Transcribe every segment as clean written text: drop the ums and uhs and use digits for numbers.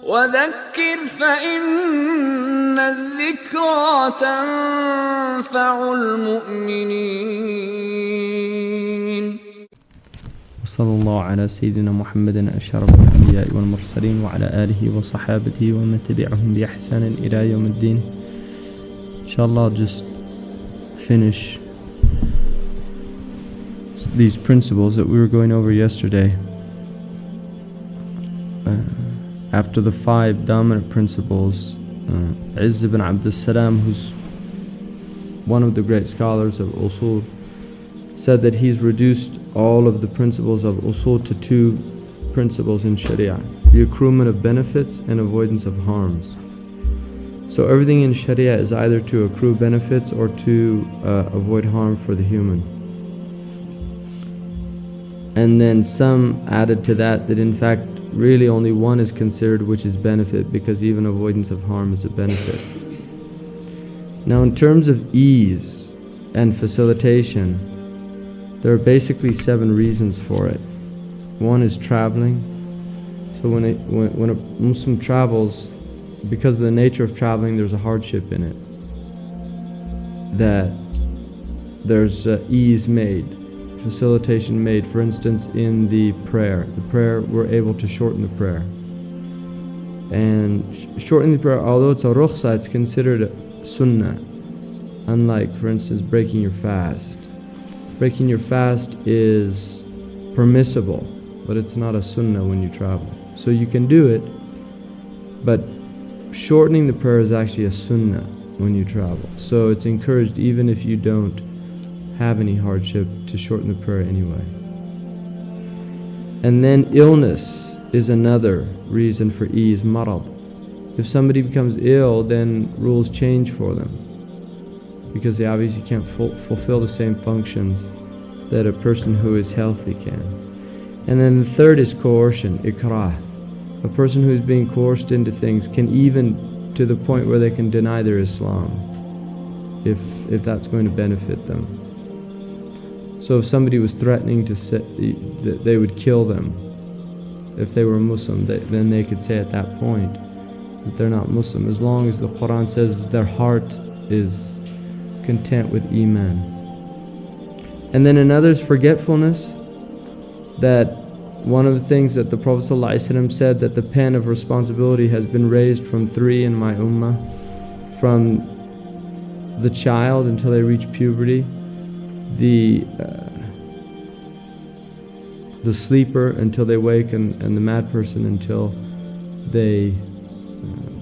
وذكر فإن الذكرى تنفع المؤمنين. وصلى الله على سيدنا محمد أشرف الأنبياء والمرسلين وعلى آله وصحابته ومن تبعهم بإحسان إلى يوم الدين. Inshallah, I'll just finish these principles that we were going over yesterday. After the 5 dominant principles, Izz ibn Abdus Salam, who's one of the great scholars of usul, said that he's reduced all of the principles of usul to 2 principles in Shari'ah: the accruement of benefits and avoidance of harms. So everything in Shari'ah is either to accrue benefits or to avoid harm for the human. And then some added to that in fact really only one is considered, which is benefit, because even avoidance of harm is a benefit. Now in terms of ease and facilitation, there are basically 7 reasons for it. One is traveling. So when a Muslim travels, because of the nature of traveling, there's a hardship in it, that there's ease made, facilitation made. For instance, in the prayer, we're able to shorten the prayer. And shortening the prayer, although it's a rukhsa, it's considered a sunnah. Unlike, for instance, breaking your fast. Breaking your fast is permissible, but it's not a sunnah when you travel. So you can do it, but shortening the prayer is actually a sunnah when you travel. So it's encouraged, even if you don't have any hardship, to shorten the prayer anyway. And then illness is another reason for ease, marad. If somebody becomes ill, then rules change for them, because they obviously can't fulfill the same functions that a person who is healthy can. And then the third is coercion, ikrah. A person who is being coerced into things can even to the point where they can deny their Islam, if that's going to benefit them. So if somebody was threatening to say that they would kill them if they were Muslim, then they could say at that point that they're not Muslim, as long as the Qur'an says their heart is content with Iman. And then another is forgetfulness, that one of the things that the Prophet ﷺ said, that the pen of responsibility has been raised from 3 in my ummah, from the child until they reach puberty, the sleeper until they wake, and the mad person until they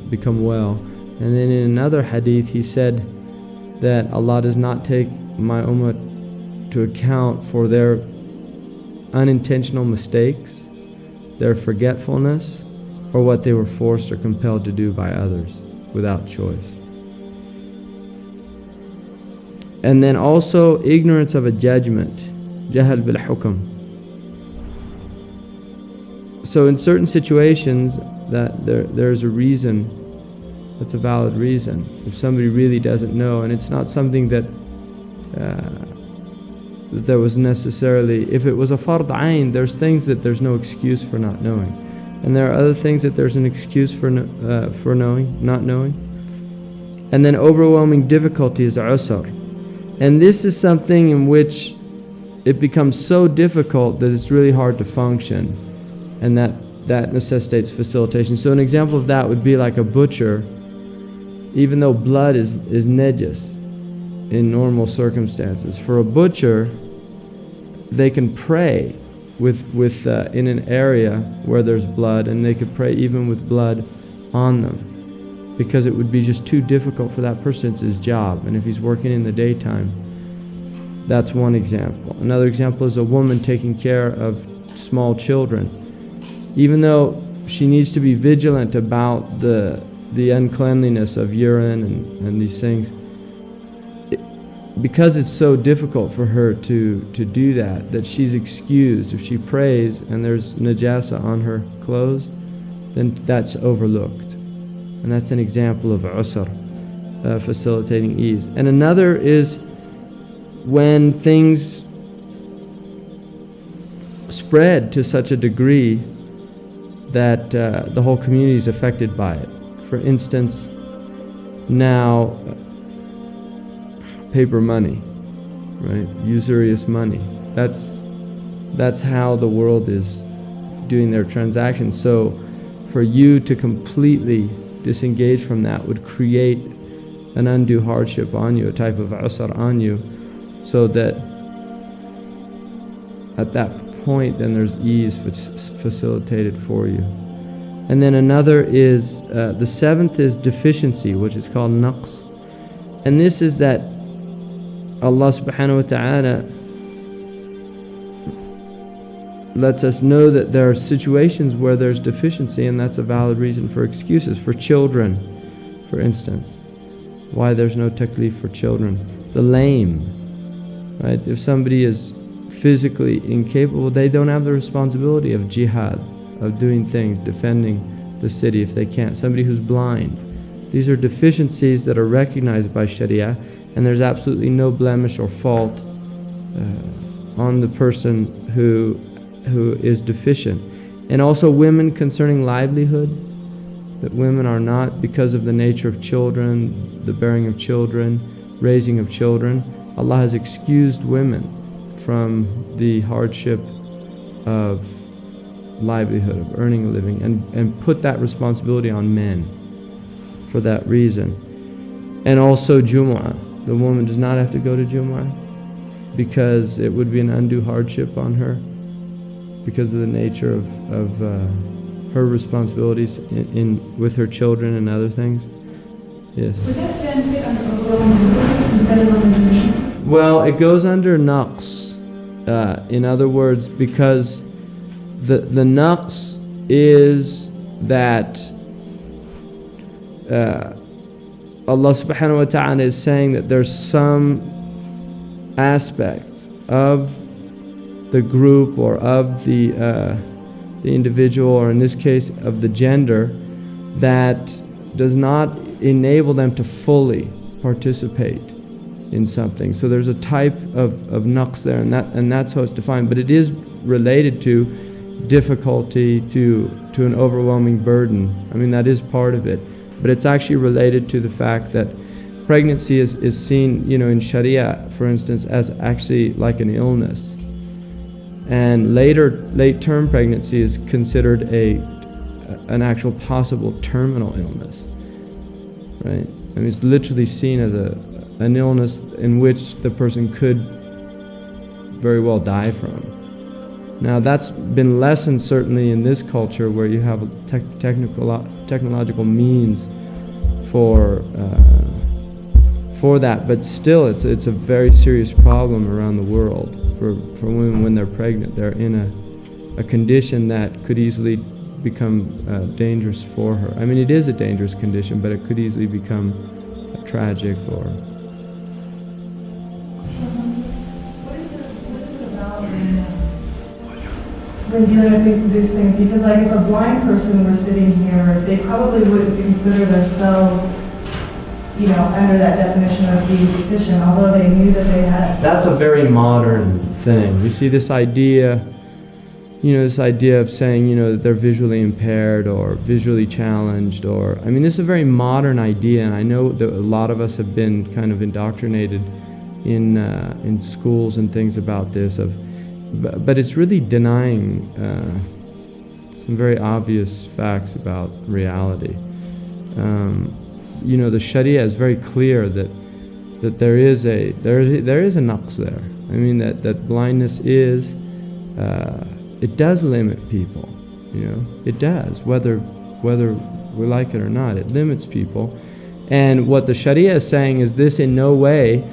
become well. And then in another hadith he said that Allah does not take my ummah to account for their unintentional mistakes, their forgetfulness, or what they were forced or compelled to do by others without choice. And then also ignorance of a judgment, jahal bil hukm. So in certain situations that there's a reason, that's a valid reason. If somebody really doesn't know, and it's not something that there was necessarily, if it was a fard ayn, there's things that there's no excuse for not knowing, and there are other things that there's an excuse for knowing, not knowing. And then overwhelming difficulty is usr, and this is something in which it becomes so difficult that it's really hard to function, and that necessitates facilitation. So an example of that would be like a butcher. Even though blood is najis in normal circumstances, for a butcher, they can pray with in an area where there's blood, and they could pray even with blood on them, because it would be just too difficult for that person. It's his job, and if he's working in the daytime, that's one example. Another example is a woman taking care of small children. Even though she needs to be vigilant about the uncleanliness of urine and these things, because it's so difficult for her to do that she's excused. If she prays and there's najasa on her clothes, then that's overlooked. And that's an example of usr, facilitating ease. And another is when things spread to such a degree that the whole community is affected by it. For instance, now paper money, right? Usurious money. That's how the world is doing their transactions. So for you to completely disengage from that would create an undue hardship on you, a type of usr on you, so that at that point then there's ease facilitated for you. And then another is, the seventh is deficiency, which is called naqs. And this is that Allah subhanahu wa ta'ala lets us know that there are situations where there's deficiency, and that's a valid reason for excuses. For children, for instance, why there's no taklif for children. The lame, right? If somebody is physically incapable, they don't have the responsibility of jihad, of doing things, defending the city if they can't. Somebody who's blind. These are deficiencies that are recognized by Shari'ah, and there's absolutely no blemish or fault on the person who is deficient. And also women concerning livelihood, that women are not, because of the nature of children, the bearing of children, raising of children, Allah has excused women from the hardship of livelihood, of earning a living, and put that responsibility on men for that reason. And also Jumu'ah, the woman does not have to go to Jumu'ah because it would be an undue hardship on her because of the nature of her responsibilities with her children and other things. Yes. Would that then fit under overwhelming instead of under deficiency? Well, it goes under naqs. In other words, because the naqs is that Allah subhanahu wa ta'ala is saying that there's some aspects of the group or of the individual, or in this case of the gender, that does not enable them to fully participate in something. So there's a type of naqs there, and that's how it's defined. But it is related to difficulty, to an overwhelming burden. I mean, that is part of it. But it's actually related to the fact that pregnancy is seen, in Shari'ah, for instance, as actually like an illness. And late-term pregnancy is considered an actual possible terminal illness, right? I mean, it's literally seen as an illness in which the person could very well die from. Now, that's been lessened certainly in this culture where you have technological means for that, but still, it's a very serious problem around the world. For women when they're pregnant, they're in a condition that could easily become dangerous for her. I mean, it is a dangerous condition, but it could easily become tragic or... What is it about when dealing with these things? Because like if a blind person were sitting here, they probably wouldn't consider themselves under that definition of being deficient, although they knew that they had. That's a very modern thing. You see this idea of saying, that they're visually impaired or visually challenged, or, I mean, this is a very modern idea, and I know that a lot of us have been kind of indoctrinated in schools and things about this, but it's really denying some very obvious facts about reality. The Shari'ah is very clear that there is a naqs there. I mean that blindness is it does limit people. It does, whether we like it or not. It limits people, and what the Shari'ah is saying is this in no way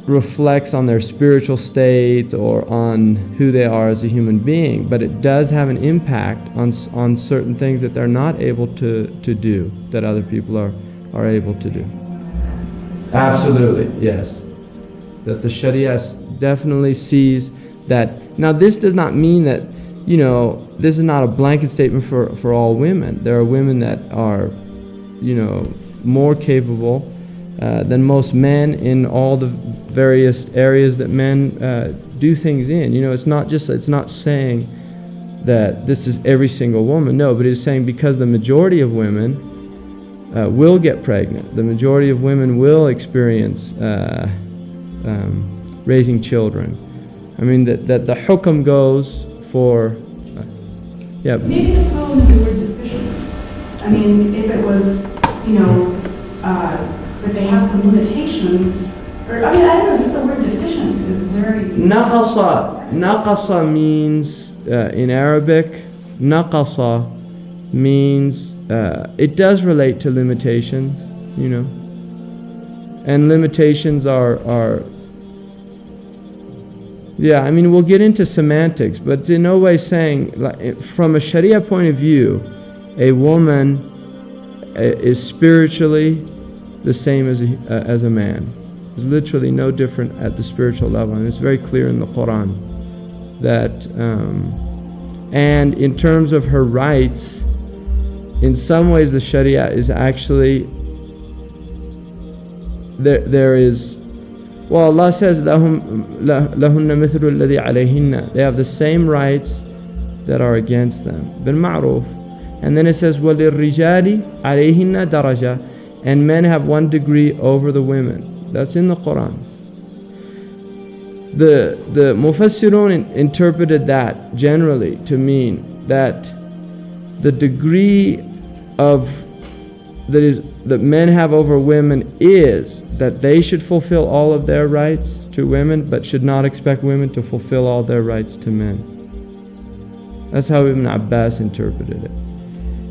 reflects on their spiritual state or on who they are as a human being, but it does have an impact on certain things that they're not able to do that other people are able to do. Absolutely, yes. That the Shari'ah definitely sees that. Now, this does not mean that, this is not a blanket statement for all women. There are women that are, more capable than most men in all the various areas that men do things in. It's not saying that this is every single woman. No, but it's saying because the majority of women will get pregnant. The majority of women will experience raising children. I mean, that the hukam goes for... yeah. Maybe the problem with the word deficient. I mean, if it was, that they have some limitations, or I don't know, just the word deficient is very... Naqasa means, in Arabic, naqasa means, it does relate to limitations, and limitations are yeah, I mean, we'll get into semantics, but it's in no way saying, like, from a Shari'ah point of view, a woman is spiritually the same as a man. It's literally no different at the spiritual level, and it's very clear in the Qur'an that, and in terms of her rights, in some ways the Shari'ah is actually, there is, well, Allah says, لَهُنَّ مِثْلُ الَّذِي عَلَيْهِنَّ. They have the same rights that are against them. بِالْمَعْرُوفِ. And then it says, وَلِلرِّجَالِ عَلَيْهِنَّ دَرَجَةً. And men have 1 degree over the women. That's in the Qur'an. The Mufassirun interpreted that generally to mean that the degree of that men have over women is that they should fulfill all of their rights to women, but should not expect women to fulfill all their rights to men. That's how Ibn Abbas interpreted it.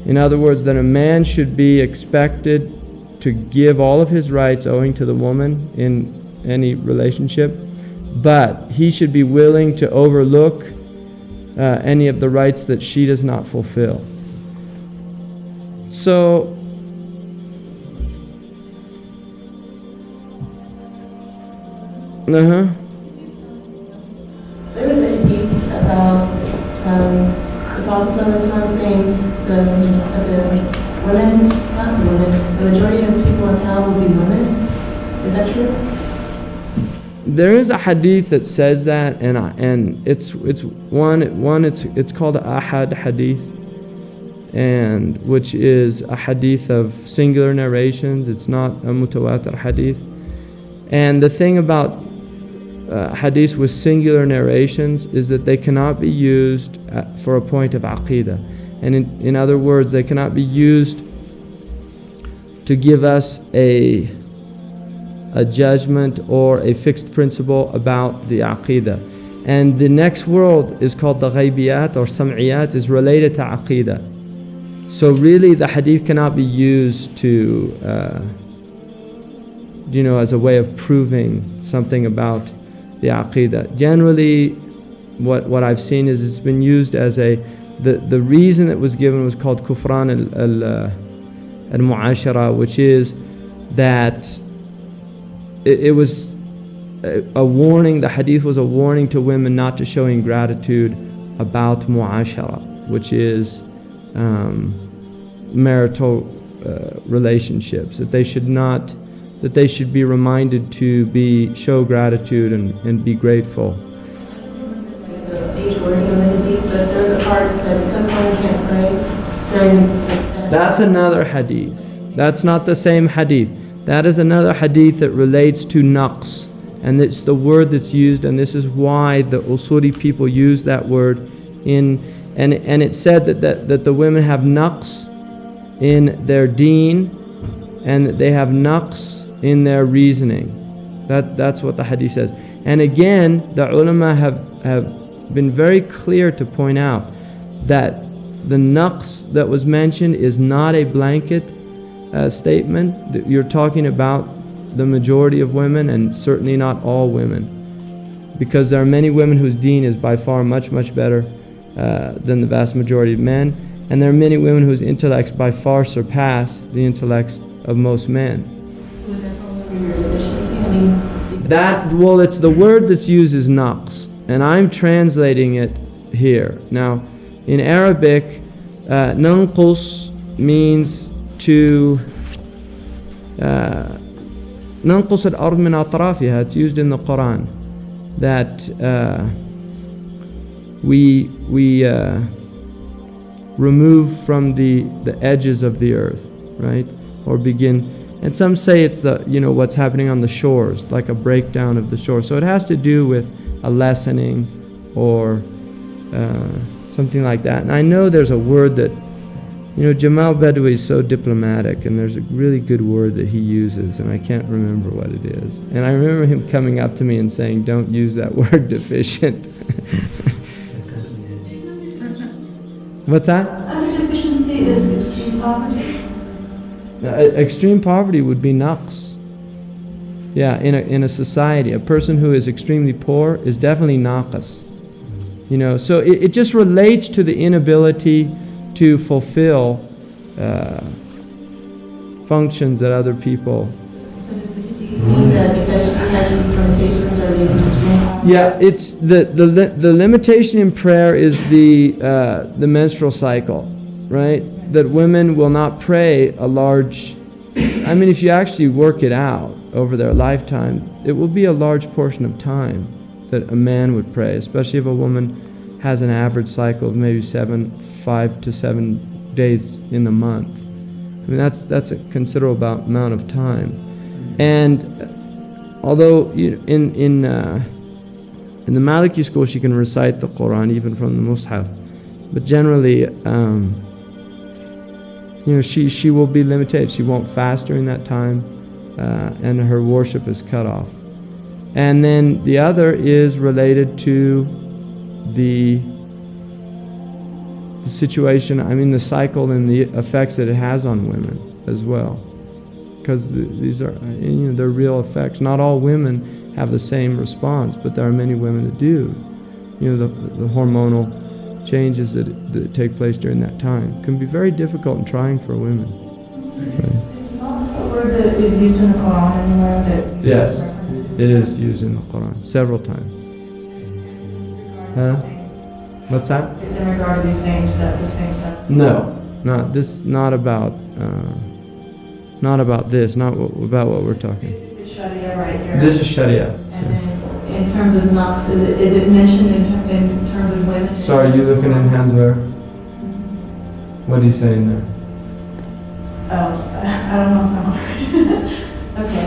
In other words, that a man should be expected to give all of his rights owing to the woman in any relationship, but he should be willing to overlook any of the rights that she does not fulfill. So, There was a hadith about the Prophet ﷺ saying the women, not women, the majority of people in hell will be women. Is that true? There is a hadith that says that, and it's called ahad hadith, and which is a hadith of singular narrations. It's not a mutawatir hadith. And the thing about hadiths with singular narrations is that they cannot be used for a point of aqidah. And in other words, they cannot be used to give us a judgment or a fixed principle about the aqidah. And the next world is called the ghaybiyat or sam'iyat, is related to aqidah. So really the hadith cannot be used to as a way of proving something about the aqidah. Generally, what I've seen is it's been used as the reason that was given was called kufran al-mu'ashara, which is that it was a warning. The hadith was a warning to women not to show ingratitude about mu'ashara, which is marital relationships, that they should be reminded to show gratitude and be grateful. That's another hadith. That's not the same hadith. That is another hadith that relates to naqs, and it's the word that's used, and this is why the Usuli people use that word and it said that the women have naqs in their deen, and that they have naqs in their reasoning. That's what the hadith says. And again, the ulama have been very clear to point out that the naqs that was mentioned is not a blanket statement. You're talking about the majority of women, and certainly not all women, because there are many women whose deen is by far much, much better than the vast majority of men, and there are many women whose intellects by far surpass the intellects of most men. It's the word that's used is naqs, and I'm translating it here. Now, in Arabic, nanqus means to nanqus al-ard min atrafiha. It's used in the Qur'an that we remove from the edges of the earth, right? Or begin, and some say it's the, what's happening on the shores, like a breakdown of the shore. So it has to do with a lessening or something like that. And I know there's a word that, Jamal Badawi is so diplomatic, and there's a really good word that he uses, and I can't remember what it is. And I remember him coming up to me and saying, don't use that word deficient. What's that? Under deficiency is extreme poverty. Extreme poverty would be naqs. Yeah, in a society, a person who is extremely poor is definitely naqas. So it just relates to the inability to fulfill functions that other people. So does the hadith mean that because she has these limitations or these extreme poverty? Yeah, it's the limitation in prayer is the menstrual cycle, right? That women will not pray a large. I mean, if you actually work it out over their lifetime, it will be a large portion of time that a man would pray, especially if a woman has an average cycle of maybe 5 to 7 days in the month. I mean, that's a considerable amount of time. And although in the Maliki school she can recite the Qur'an even from the Mus'haf, but generally, she will be limited. She won't fast during that time, and her worship is cut off. And then the other is related to the situation, the cycle and the effects that it has on women as well. Because these are, they're real effects. Not all women have the same response, but there are many women that do. The hormonal changes that take place during that time can be very difficult and trying for women. Right. What's the word that is used in the Quran anywhere that? Yes, it is used in the Quran several times. Huh? What's that? It's in regard to the same stuff. No, not this. Not about this. Not about what we're talking. This is Shari'ah right here. This is Shari'ah. And then in terms of naqs, is it mentioned in terms of women? Sorry, you looking in Hamza? What are you saying there? Oh, I don't know if I'm okay.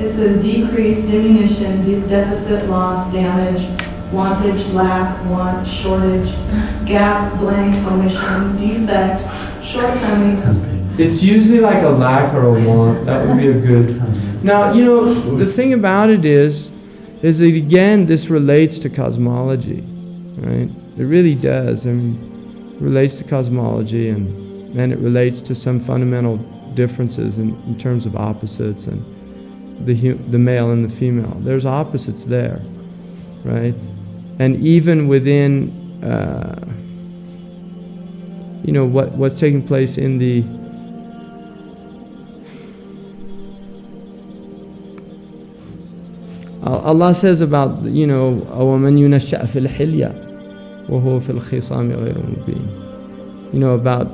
It says decrease, diminution, deficit, loss, damage, wantage, lack, want, shortage, gap, blank, omission, defect, shortcoming. It's usually like a lack or a want. That would be a good. Now, the thing about it is that again, this relates to cosmology, right? It really does. It relates to cosmology and it relates to some fundamental differences in terms of opposites and the male and the female. There's opposites there, right? And even within, what's taking place in the Allah says about, وَمَنْ يُنَشَّأْ فِي الْحِلْيَةِ وَهُوَ فِي الْخِصَامِ غَيْرُ مُبِينٍ. About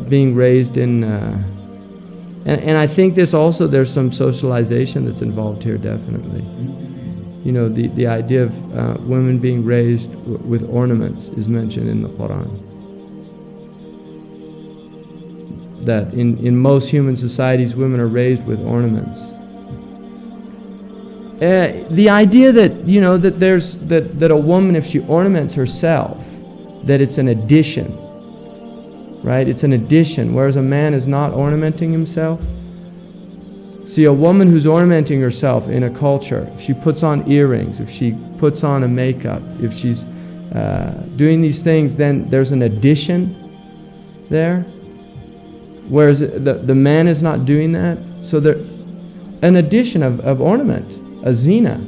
being raised in, and I think there's some socialization that's involved here, definitely. The idea of women being raised with ornaments is mentioned in the Qur'an. That in most human societies, women are raised with ornaments. The idea that that a woman, if she ornaments herself, that it's an addition, right? It's an addition, whereas a man is not ornamenting himself. See, a woman who's ornamenting herself in a culture, if she puts on earrings, if she puts on a makeup, if she's doing these things, then there's an addition there. Whereas the man is not doing that, so there an addition of ornament. A zina.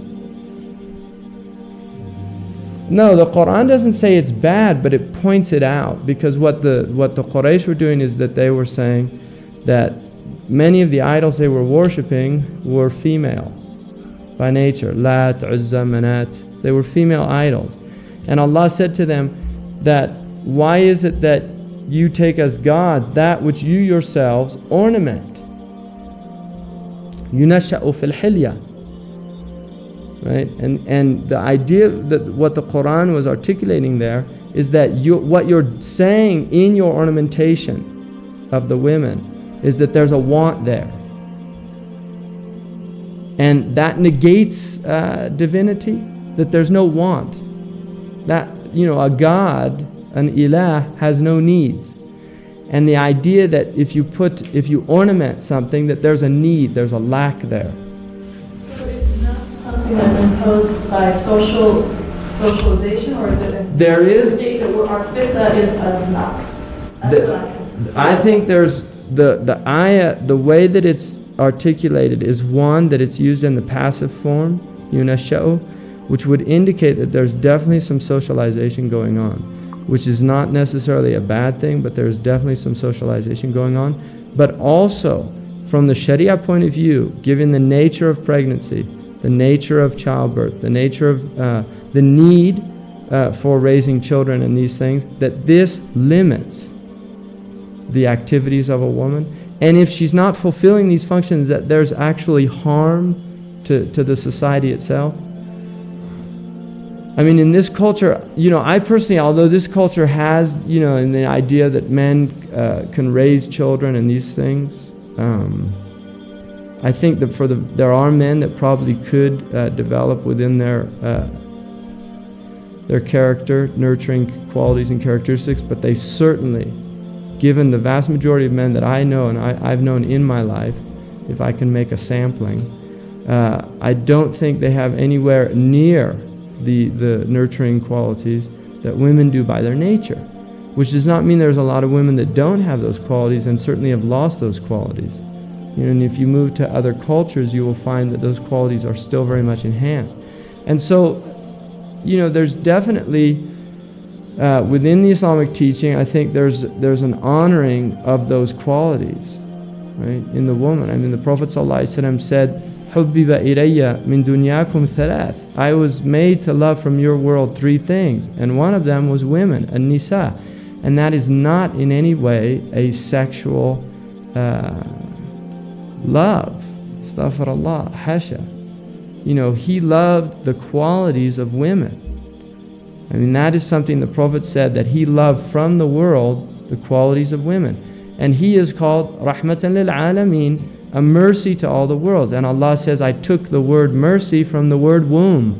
No, the Qur'an doesn't say it's bad, but it points it out, because what the Quraysh were doing is that they were saying that many of the idols they were worshipping were female by nature. Lat, Uzza, Manat. They were female idols. And Allah said to them that, why is it that you take as gods that which you yourselves ornament? Yunasha'u fil hilya. Right? And the idea that what the Qur'an was articulating there is that what you're saying in your ornamentation of the women is that there's a want there. And that negates divinity, that there's no want. That, a God, an ilah, has no needs. And the idea that if you ornament something, that there's a need, there's a lack there. So it's not something that's imposed by socialization, or is it There is. state that our fitna is a naqs? That's what I can. I think there's the ayah, the way that it's articulated is one, that it's used in the passive form, yunasha'u, which would indicate that there's definitely some socialization going on, which is not necessarily a bad thing, but there's definitely some socialization going on. But also, from the Shari'ah point of view, given the nature of pregnancy, the nature of childbirth, the nature of the need for raising children and these things, that this limits the activities of a woman. And if she's not fulfilling these functions, that there's actually harm to the society itself. I mean, in this culture, I personally, although this culture has, in the idea that men can raise children and these things, I think that there are men that probably could develop within their character, nurturing qualities and characteristics, but they certainly, given the vast majority of men that I know and I've known in my life, if I can make a sampling, I don't think they have anywhere near the nurturing qualities that women do by their nature, which does not mean there's a lot of women that don't have those qualities and certainly have lost those qualities. And if you move to other cultures, you will find that those qualities are still very much enhanced. And so, there's definitely within the Islamic teaching, I think there's an honoring of those qualities, right, in the woman. I mean, the Prophet ﷺ said, حُبِّبَ إِلَيَّ مِن دُنْيَاكُمْ ثَلَاث. I was made to love from your world 3 things, and one of them was women, an-nisa. And that is not in any way a sexual love. Astaghfirullah, hasha. He loved the qualities of women. I mean, that is something the Prophet said, that he loved from the world the qualities of women. And he is called Rahmatan lil Alameen, a mercy to all the worlds. And Allah says, I took the word mercy from the word womb.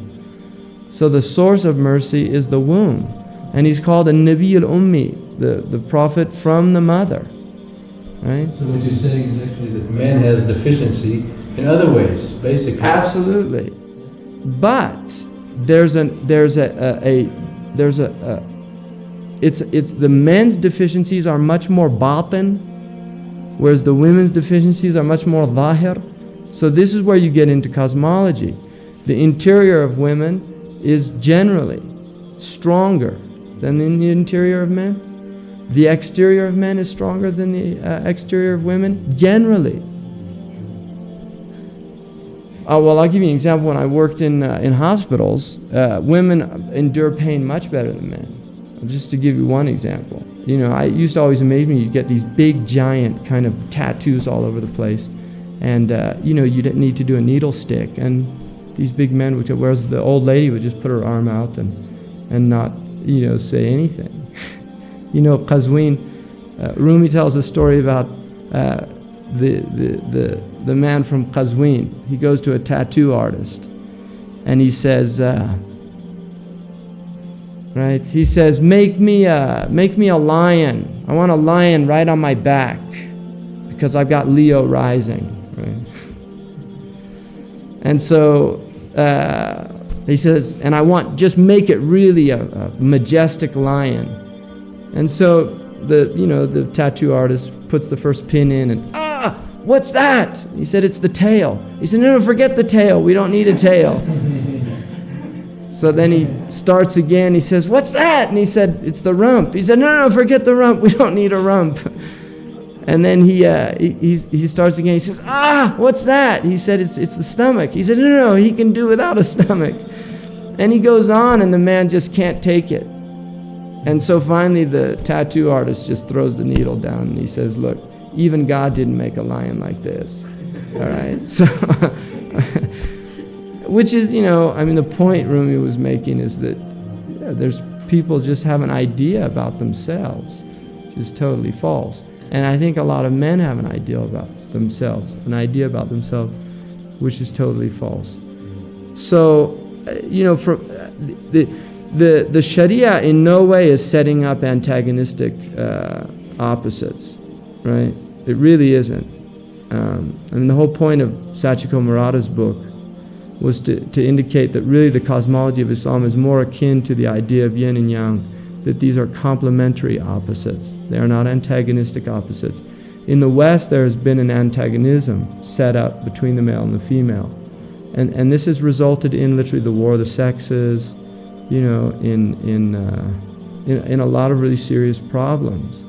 So the source of mercy is the womb. And he's called a Nabi al-Ummi, the prophet from the mother. Right? So what you're saying is actually that man has deficiency in other ways, basically. Absolutely. But it's the men's deficiencies are much more batin, whereas the women's deficiencies are much more zahir. So this is where you get into cosmology. The interior of women is generally stronger than the interior of men. The exterior of men is stronger than the exterior of women, generally. Well, I'll give you an example. When I worked in hospitals, women endure pain much better than men. Just to give you one example. I used to always amaze me, you get these big, giant kind of tattoos all over the place. And, you didn't need to do a needle stick. And these big men, whereas the old lady would just put her arm out and not, say anything. Qazwin, Rumi tells a story about the man from Qazwin. He goes to a tattoo artist and he says, he says, make me a lion. I want a lion right on my back because I've got Leo rising. Right? And so he says, and I want, just make it really a majestic lion. And so the tattoo artist puts the first pin in and, what's that? He said, it's the tail. He said, no, forget the tail. We don't need a tail. So then he starts again. He says, what's that? And he said, it's the rump. He said, no, forget the rump. We don't need a rump. And then he starts again. He says, what's that? He said, it's the stomach. He said, no, he can do without a stomach. And he goes on, and the man just can't take it. And so finally the tattoo artist just throws the needle down, and he says, look, even God didn't make a lion like this. All right? So, which is, the point Rumi was making is that there's people just have an idea about themselves, which is totally false. And I think a lot of men have an idea about themselves, which is totally false. So, for the Shari'ah in no way is setting up antagonistic opposites, right? It really isn't. The whole point of Sachiko Murata's book was to indicate that really the cosmology of Islam is more akin to the idea of yin and yang, that these are complementary opposites. They are not antagonistic opposites. In the West, there has been an antagonism set up between the male and the female. And this has resulted in literally the war of the sexes, in a lot of really serious problems.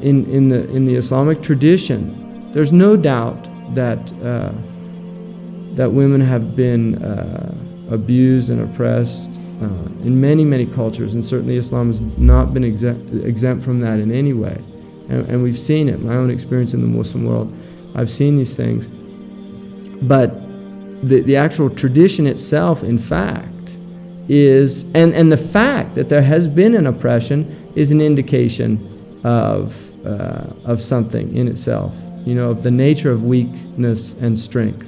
In the Islamic tradition, there's no doubt that women have been abused and oppressed in many cultures, and certainly Islam has not been exempt from that in any way. And we've seen it. My own experience in the Muslim world, I've seen these things. But the actual tradition itself, in fact, is, and the fact that there has been an oppression is an indication of something in itself, of the nature of weakness and strength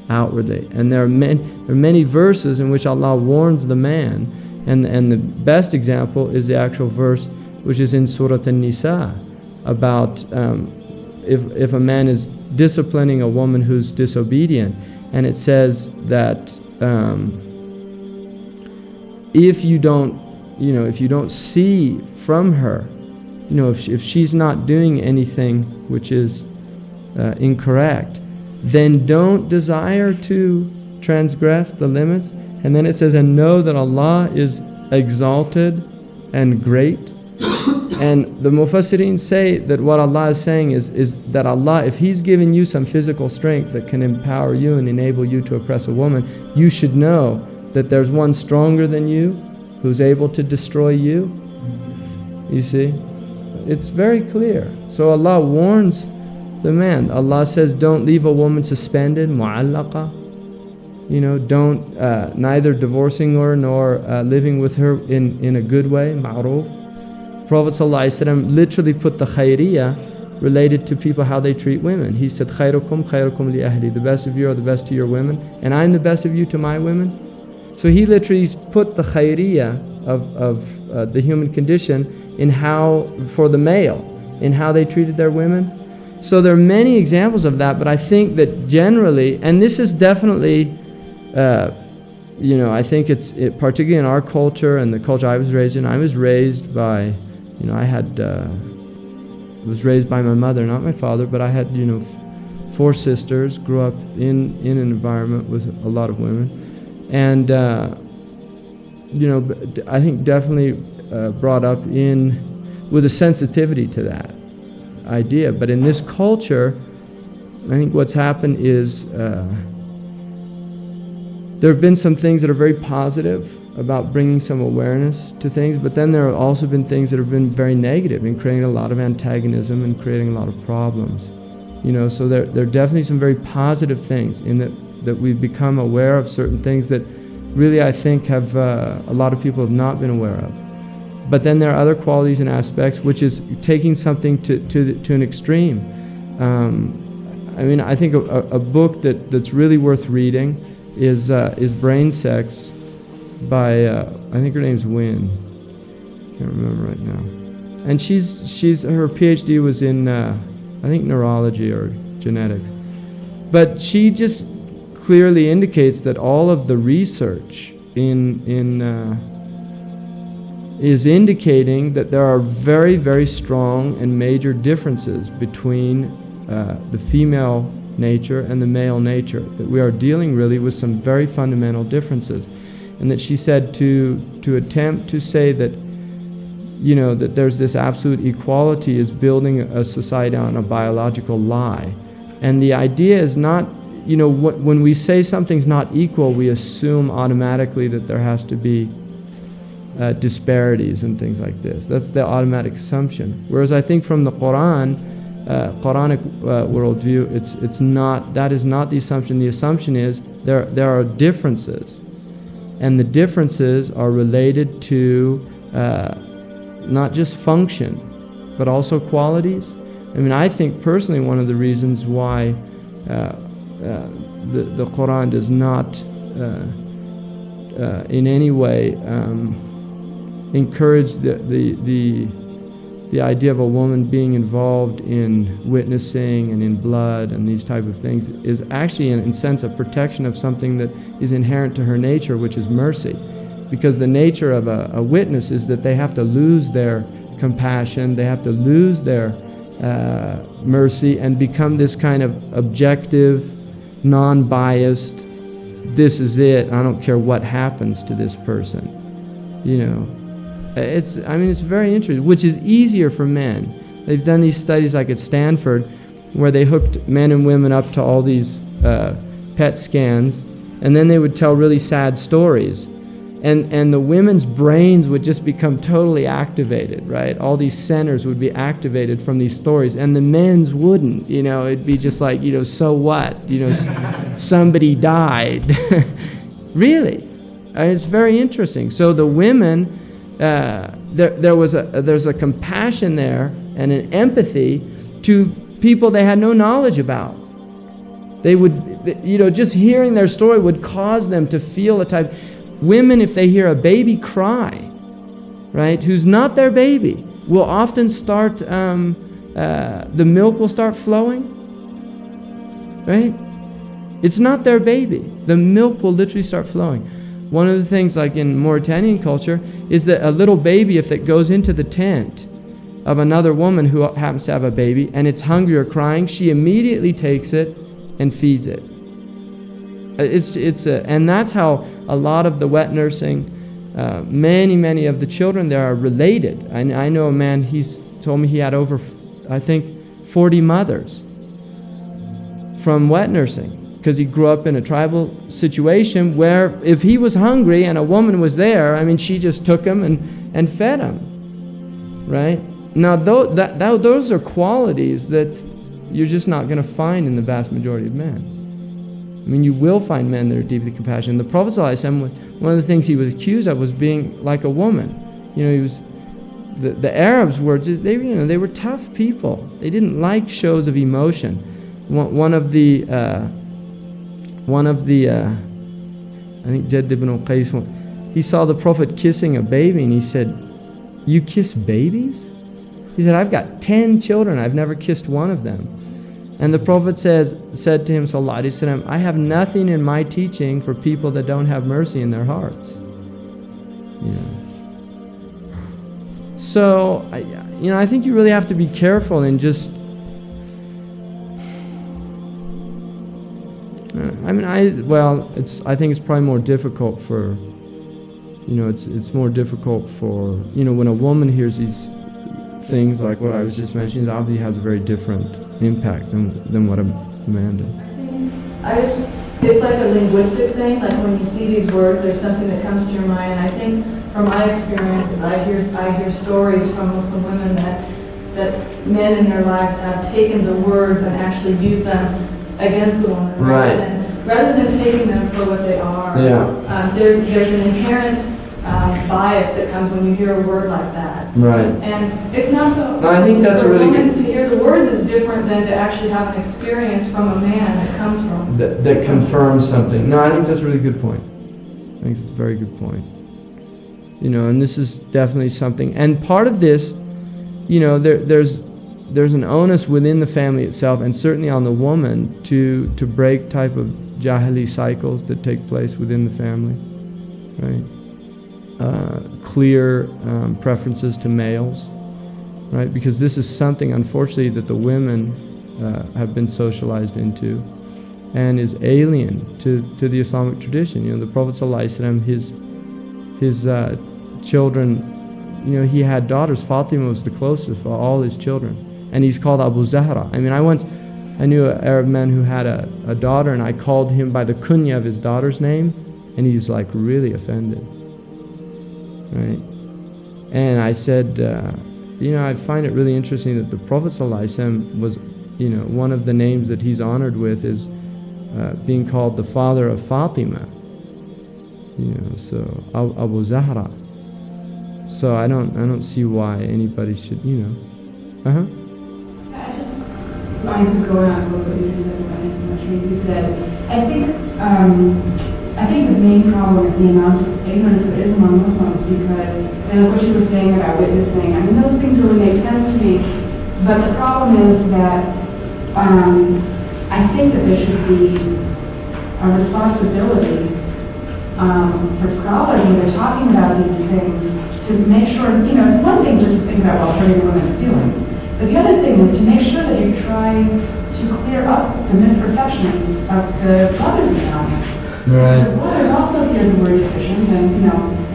outwardly. And there are many verses in which Allah warns the man, and the best example is the actual verse which is in Surah An-Nisa about if a man is disciplining a woman who's disobedient, and it says that if you don't see from her, if she's not doing anything which is incorrect, then don't desire to transgress the limits. And then it says, and know that Allah is exalted and great. And the Mufassirin say that what Allah is saying is that Allah, if He's given you some physical strength that can empower you and enable you to oppress a woman, you should know that there's one stronger than you who's able to destroy you. You see? It's very clear. So Allah warns the man. Allah says, don't leave a woman suspended, mu'allaqa. Don't, neither divorcing her nor living with her in a good way, ma'roof. Prophet ﷺ literally put the khayriyah related to people, how they treat women. He said, khayrukum li ahli. The best of you are the best to your women, and I'm the best of you to my women. So he literally put the khayriyah of the human condition in how, for the male, in how they treated their women. So there are many examples of that, but I think that generally, and this is definitely, I think it's particularly in our culture and the culture I was raised in. I was raised by, was raised by my mother, not my father, but I had, 4 sisters, grew up in an environment with a lot of women. And, I think definitely brought up with a sensitivity to that idea. But in this culture, I think what's happened is there have been some things that are very positive about bringing some awareness to things, but then there have also been things that have been very negative in creating a lot of antagonism and creating a lot of problems. So there are definitely some very positive things in that we've become aware of certain things that really I think have a lot of people have not been aware of. But then there are other qualities and aspects, which is taking something to an extreme. I think a book that's really worth reading is Brain Sex by I think her name's Wynne. Can't remember right now. And she's her PhD was in I think neurology or genetics. But she just clearly indicates that all of the research is indicating that there are very, very strong and major differences between the female nature and the male nature, that we are dealing really with some very fundamental differences. And that she said to attempt to say that, that there's this absolute equality is building a society on a biological lie. And the idea is not, when we say something's not equal, we assume automatically that there has to be disparities and things like this. That's the automatic assumption. Whereas I think from the Qur'anic worldview, it's not. That is not the assumption. The assumption is there are differences, And the differences are related to not just function, but also qualities. I mean, I think personally one of the reasons why the Qur'an does not in any way encourage the idea of a woman being involved in witnessing and in blood and these type of things is actually in a sense a protection of something that is inherent to her nature, which is mercy. Because the nature of a witness is that they have to lose their compassion, they have to lose their mercy and become this kind of objective, non-biased, this is it, I don't care what happens to this person. You know, it's very interesting, which is easier for men. They've done these studies like at Stanford where they hooked men and women up to all these PET scans, and then they would tell really sad stories. And the women's brains would just become totally activated, right? All these centers would be activated from these stories, and the men's wouldn't. You know, it'd be just like, you know, so what? You know, somebody died. Really, it's very interesting. So the women, there's a compassion there and an empathy to people they had no knowledge about. They would, you know, just hearing their story would cause them to feel a type. Women, if they hear a baby cry, right, who's not their baby, will often start, the milk will start flowing, right? It's not their baby. The milk will literally start flowing. One of the things, like in Mauritanian culture, is that a little baby, if it goes into the tent of another woman who happens to have a baby, and it's hungry or crying, she immediately takes it and feeds it. And that's how a lot of the wet nursing, many of the children there are related. I know a man, he's told me he had over, I think, 40 mothers from wet nursing, because he grew up in a tribal situation where if he was hungry and a woman was there, I mean, she just took him and fed him, right? Now, those are qualities that you're just not going to find in the vast majority of men. I mean, you will find men that are deeply compassionate. The Prophet ﷺ, one of the things he was accused of was being like a woman. You know, he was the Arabs were just they were tough people. They didn't like shows of emotion. One of the I think Jadd ibn Qais, he saw the Prophet kissing a baby and he said, "You kiss babies?" He said, "I've got 10 children. I've never kissed one of them." And the Prophet said to him, sallallahu alaihi wasallam, "I have nothing in my teaching for people that don't have mercy in their hearts." You know. So, I think you really have to be careful and just. I think it's probably more difficult for. It's more difficult for when a woman hears these things like what I was just mentioning. It obviously has a very different impact than what a man does. It's like a linguistic thing. Like when you see these words, there's something that comes to your mind. And I think from my experiences, I hear stories from Muslim women that men in their lives have taken the words and actually used them against the woman, rather than taking them for what they are. Yeah. There's an inherent bias that comes when you hear a word like that. Right. And it's not so. No, I think that's for really a woman good. To hear the words is different than to actually have an experience from a man that comes from. That confirms something. No, I think that's a really good point. I think it's a very good point. And this is definitely something. And part of this, there's an onus within the family itself, and certainly on the woman to break type of jahili cycles that take place within the family, right? Clear preferences to males, right? Because this is something, unfortunately, that the women have been socialized into, and is alien to the Islamic tradition. The Prophet ﷺ, his children, he had daughters. Fatima was the closest of all his children, and he's called Abu Zahra. I mean, I knew an Arab man who had a daughter, and I called him by the kunya of his daughter's name, and he's like really offended. Right? And I said, I find it really interesting that the Prophet ﷺ was, one of the names that he's honored with is being called the father of Fatima. So Abu Zahra. So I don't see why anybody should, I just wanted to go around what you said, what Tracy said. I think the main problem is the amount of ignorance there is among Muslims, because what you were saying about witnessing, those things really make sense to me. But the problem is that I think that there should be a responsibility for scholars when they're talking about these things to make sure, it's one thing just to think about hurting women's feelings, but the other thing is to make sure that you're trying to clear up the misperceptions of the brothers in the audience. Right. The brothers also hear the word deficient, and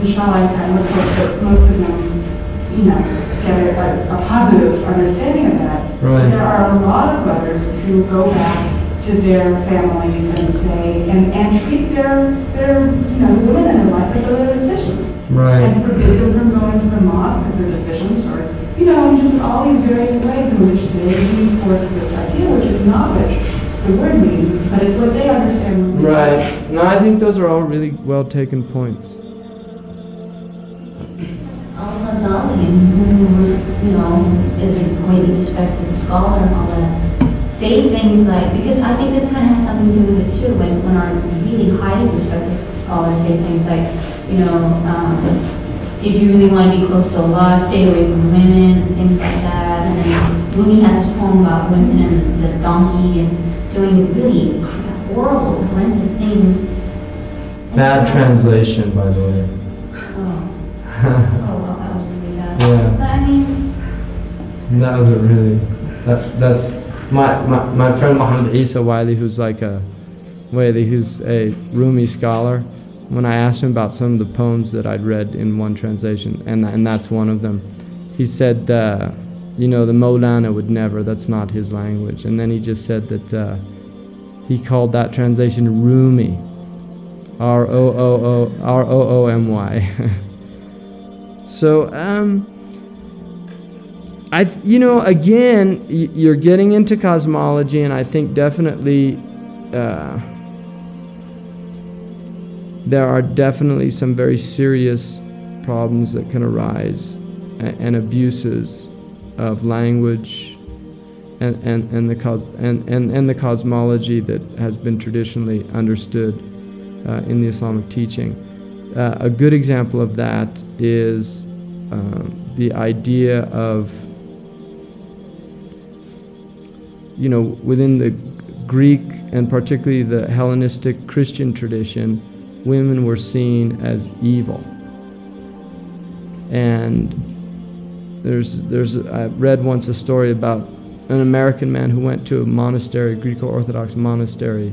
inshallah, I would hope that most of them, get a positive understanding of that. Right. There are a lot of brothers who go back to their families and say, and treat their the women in their life as though they're deficient. Right. And forbid them from going to the mosque if they're deficient, or, just all these various ways in which they reinforce this idea, which is not what the word means, but it's what they understand. Right. No, I think those are all really well taken points. Al-Ghazali, who is a greatly respected scholar and all that, say things like, because I think this kind of has something to do with it too, when our really highly respected scholars say things like, if you really want to be close to Allah, stay away from women, and things like that. And then Rumi has this poem about women and the donkey and doing really horrible, horrendous things. And Bad translation, by the way. Oh, well, that was really bad. Yeah. But That wasn't really. That's my friend Muhammad Isa Wiley, who's a Rumi scholar. When I asked him about some of the poems that I'd read in one translation, and that's one of them, he said, the Maulana would never, that's not his language. And then he just said that he called that translation Rumi, R-O-O-M-Y. So, again, you're getting into cosmology, and I think definitely there are definitely some very serious problems that can arise, and abuses of language and the cosmology that has been traditionally understood in the Islamic teaching. A good example of that is the idea of, within the Greek and particularly the Hellenistic Christian tradition, women were seen as evil. And I read once a story about an American man who went to a monastery, Greco-Orthodox monastery,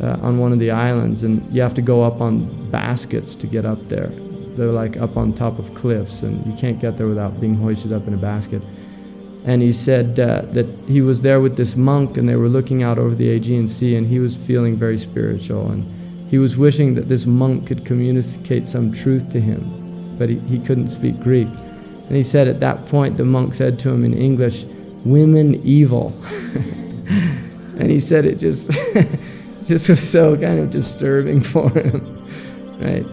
on one of the islands, and you have to go up on baskets to get up there. They're like up on top of cliffs, and you can't get there without being hoisted up in a basket. And he said that he was there with this monk, and they were looking out over the Aegean Sea, and he was feeling very spiritual, and he was wishing that this monk could communicate some truth to him, but he couldn't speak Greek. And he said at that point, the monk said to him in English, "Women evil." And he said it just was so kind of disturbing for him, right?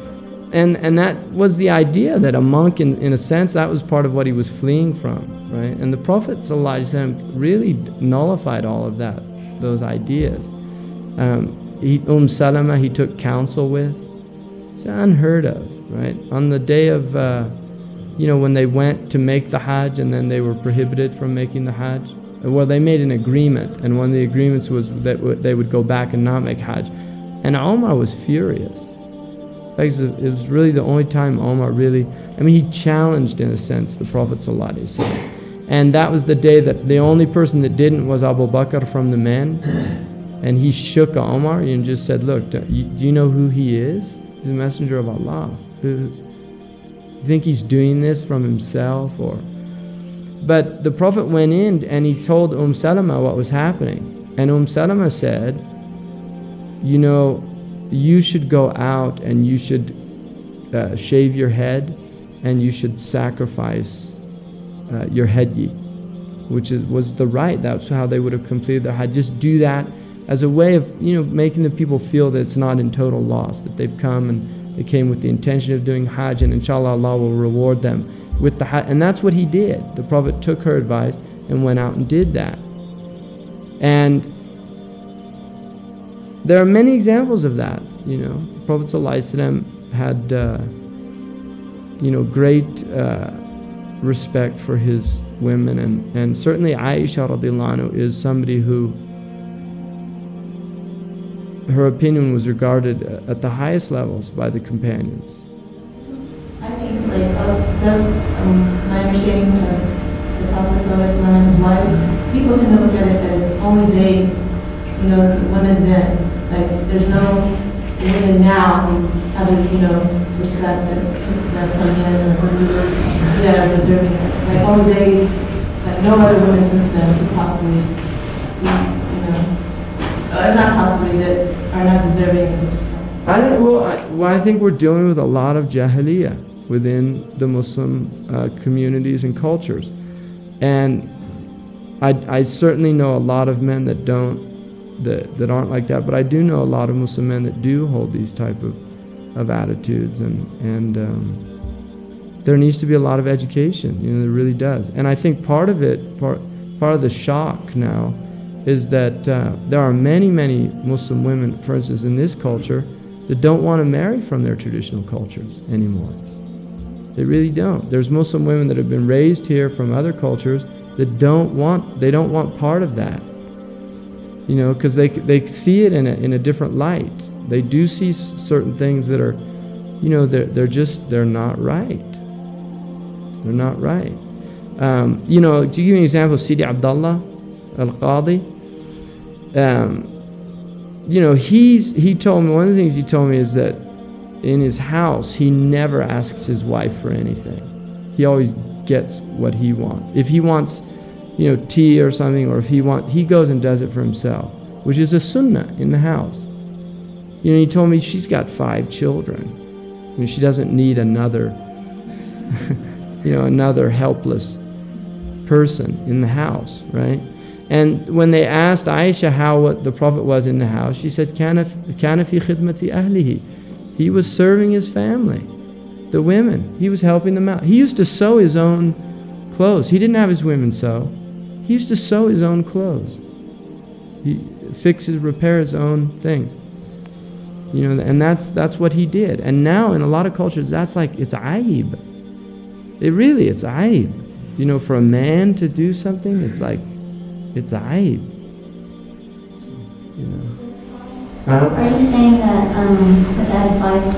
And that was the idea, that a monk, in a sense, that was part of what he was fleeing from, right? And the Prophet ﷺ really nullified all of those ideas. Salama, he took counsel with. It's unheard of, right? On the day of, when they went to make the Hajj, and then they were prohibited from making the Hajj. Well, they made an agreement, and one of the agreements was that they would go back and not make Hajj. And Omar was furious. It was really the only time Omar really, he challenged, in a sense, the Prophet ﷺ. And that was the day that the only person that didn't was Abu Bakr from the men. And he shook Omar and just said, "Look, do you know who he is? He's a messenger of Allah. You think he's doing this from himself?" But the Prophet went in and he told Salama what was happening. And Salama said, you should go out and you should shave your head, and you should sacrifice your hadi, which was the right. That's how they would have completed their Hajj. Just do that as a way of making the people feel that it's not in total loss, that they've come and They came with the intention of doing Hajj, and inshallah Allah will reward them with the Hajj. And that's what he did. The Prophet took her advice and went out and did that. And there are many examples of that. The Prophet ﷺ had great respect for his women, and certainly Aisha radiallahu anhu is somebody who her opinion was regarded at the highest levels by the companions. I think that's my understanding of the Prophet and his wives. People tend to look at it as only they, the women then. Like there's no women now who haven't, prescribed that come in or that are deserving. Like only they, like no other women since then could possibly, not possibly, that are not deserving of respect. I think we're dealing with a lot of jahiliyyah within the Muslim communities and cultures, and I certainly know a lot of men that that aren't like that, but I do know a lot of Muslim men that do hold these type of attitudes, and there needs to be a lot of education. There really does, and I think part of the shock now is that there are many Muslim women, for instance, in this culture, that don't want to marry from their traditional cultures anymore. They really don't. There's Muslim women that have been raised here from other cultures that don't want part of that. Because they see it in a different light. They do see certain things that are, they're not right. They're not right. To give you an example, Sidi Abdullah al-Qadi, he told me, one of the things he told me is that in his house, he never asks his wife for anything. He always gets what he wants. If he wants, tea or something, or if he goes and does it for himself, which is a sunnah in the house. He told me she's got 5 children. She doesn't need another, another helpless person in the house, right? And when they asked Aisha what the Prophet was in the house, she said, "Kana fi khidmati ahlihi." He was serving his family, the women. He was helping them out. He used to sew his own clothes. He didn't have his women sew. He used to sew his own clothes. He repair his own things. And that's what he did. And now in a lot of cultures, that's like, it's aib. It's aib. For a man to do something, it's like, it's aib. Are you saying that advice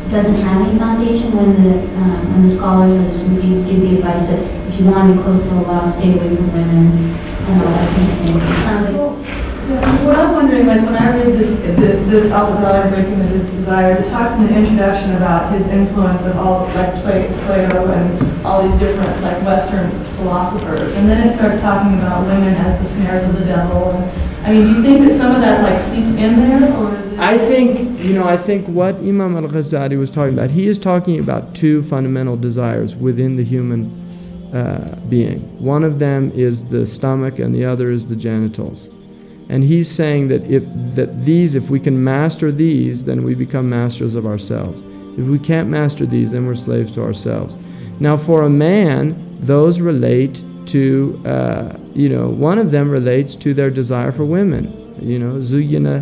doesn't have any foundation when the scholars or the Sufis give the advice that if you want to be close to Allah, stay away from women and all that kind of thing? It sounds like... What I'm wondering, when I read this Al-Ghazali Breaking the Desires, it talks in the introduction about his influence of all, Plato and all these different, Western philosophers. And then it starts talking about women as the snares of the devil. And, do you think that some of that, seeps in there? Or is it... I think what Imam Al-Ghazali was talking about, he is talking about 2 fundamental desires within the human being. One of them is the stomach and the other is the genitals. And he's saying that if we can master these, then we become masters of ourselves. If we can't master these, then we're slaves to ourselves. Now, for a man, those relate to, one of them relates to their desire for women. Zuyyina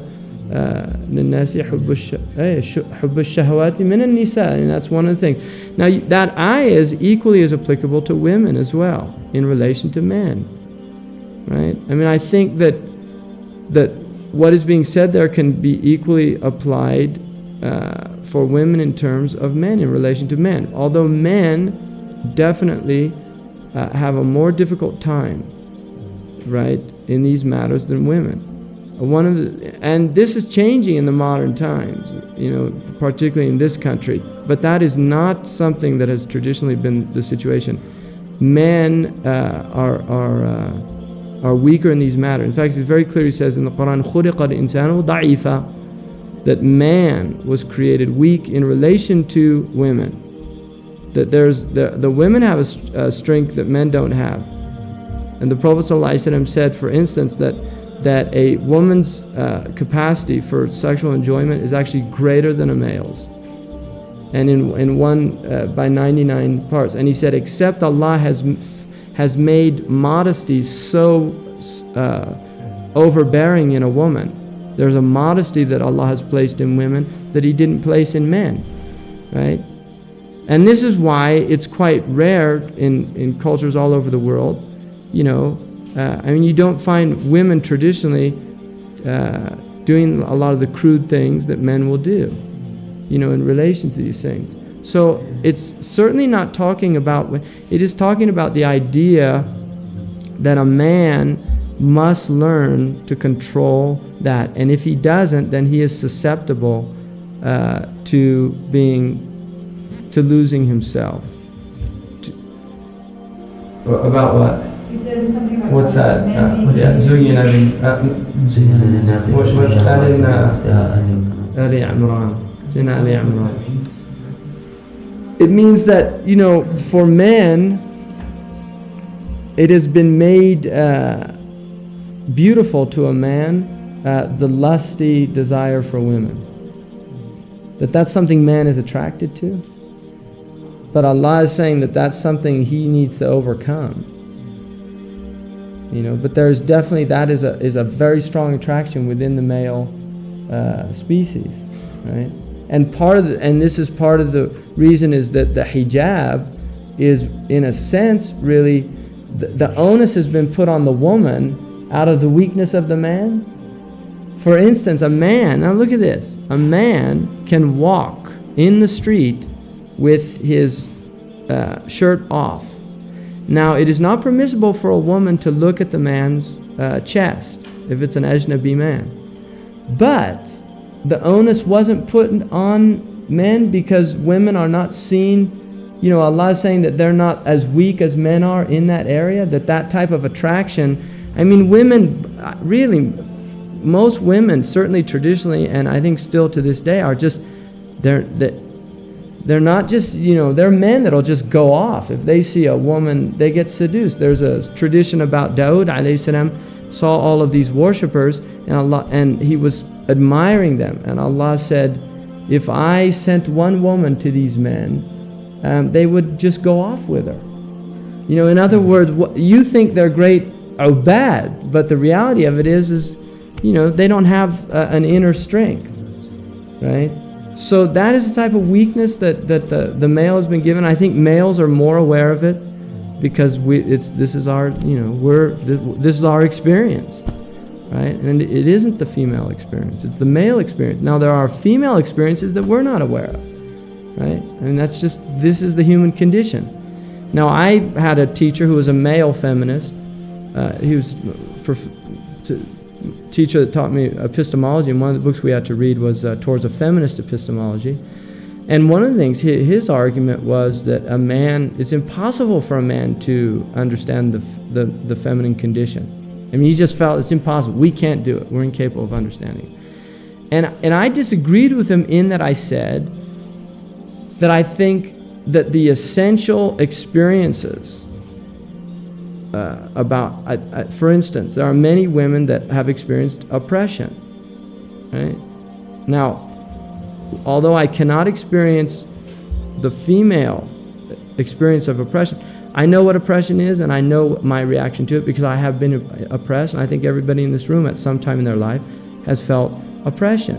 للناس حب الشهوات من النساء, and that's one of the things. Now, that ayah is equally as applicable to women as well in relation to men, right? I think that what is being said there can be equally applied for women in terms of men in relation to men. Although men definitely have a more difficult time, right, in these matters than women. And this is changing in the modern times, particularly in this country. But that is not something that has traditionally been the situation. Men are weaker in these matters. In fact, it very clearly says in the Qur'an, خُلِقَ الْإِنسَانُ ضَعِيفًا, that man was created weak in relation to women. That the women have a strength that men don't have. And the Prophet ﷺ said, for instance, that a woman's capacity for sexual enjoyment is actually greater than a male's. and in one by 99 parts. And he said, except Allah has made modesty so overbearing in a woman. There's a modesty that Allah has placed in women that He didn't place in men, right? And this is why it's quite rare in cultures all over the world. You know, I mean, you don't find women traditionally doing a lot of the crude things that men will do, you know, in relation to these things. So it's certainly not talking about, it is talking about the idea that a man must learn to control that. And if he doesn't, then he is susceptible to losing himself. About what? You said something about What's that? men زين what's that in Ali Imran? In Ali Imran. It means that, you know, for men, it has been made beautiful to a man, the lusty desire for women. That's something man is attracted to. But Allah is saying that that's something he needs to overcome. You know, but there's definitely, that is a very strong attraction within the male species, right? And this is part of the reason is that the hijab is, in a sense, really, the onus has been put on the woman out of the weakness of the man. For instance, a man, now look at this, a man can walk in the street with his shirt off. Now, it is not permissible for a woman to look at the man's chest if it's an ajnabi man. But the onus wasn't put on men because women are not seen. You know, Allah is saying that they're not as weak as men are in that area, that type of attraction. I mean, women, really, most women, certainly traditionally, and I think still to this day, are just, they're not just, you know, they're men that'll just go off. If they see a woman, they get seduced. There's a tradition about Dawood alayhi salam saw all of these worshippers, and he was admiring them. And Allah said, if I sent one woman to these men, they would just go off with her. You know, in other words, you think they're great or bad, but the reality of it is you know, they don't have an inner strength, right? So that is the type of weakness that the male has been given. I think males are more aware of it because this is our, you know, this is our experience, right? And it isn't the female experience; it's the male experience. Now there are female experiences that we're not aware of, right? And this is the human condition. Now I had a teacher who was a male feminist. He was teacher that taught me epistemology, and one of the books we had to read was Towards a Feminist Epistemology. And one of the things, his argument was that it's impossible for a man to understand the feminine condition. I mean, he just felt it's impossible. We can't do it. We're incapable of understanding it. And I disagreed with him in that I said that I think that the essential experiences for instance, there are many women that have experienced oppression, right? Now, although I cannot experience the female experience of oppression, I know what oppression is, and I know my reaction to it because I have been oppressed, and I think everybody in this room at some time in their life has felt oppression,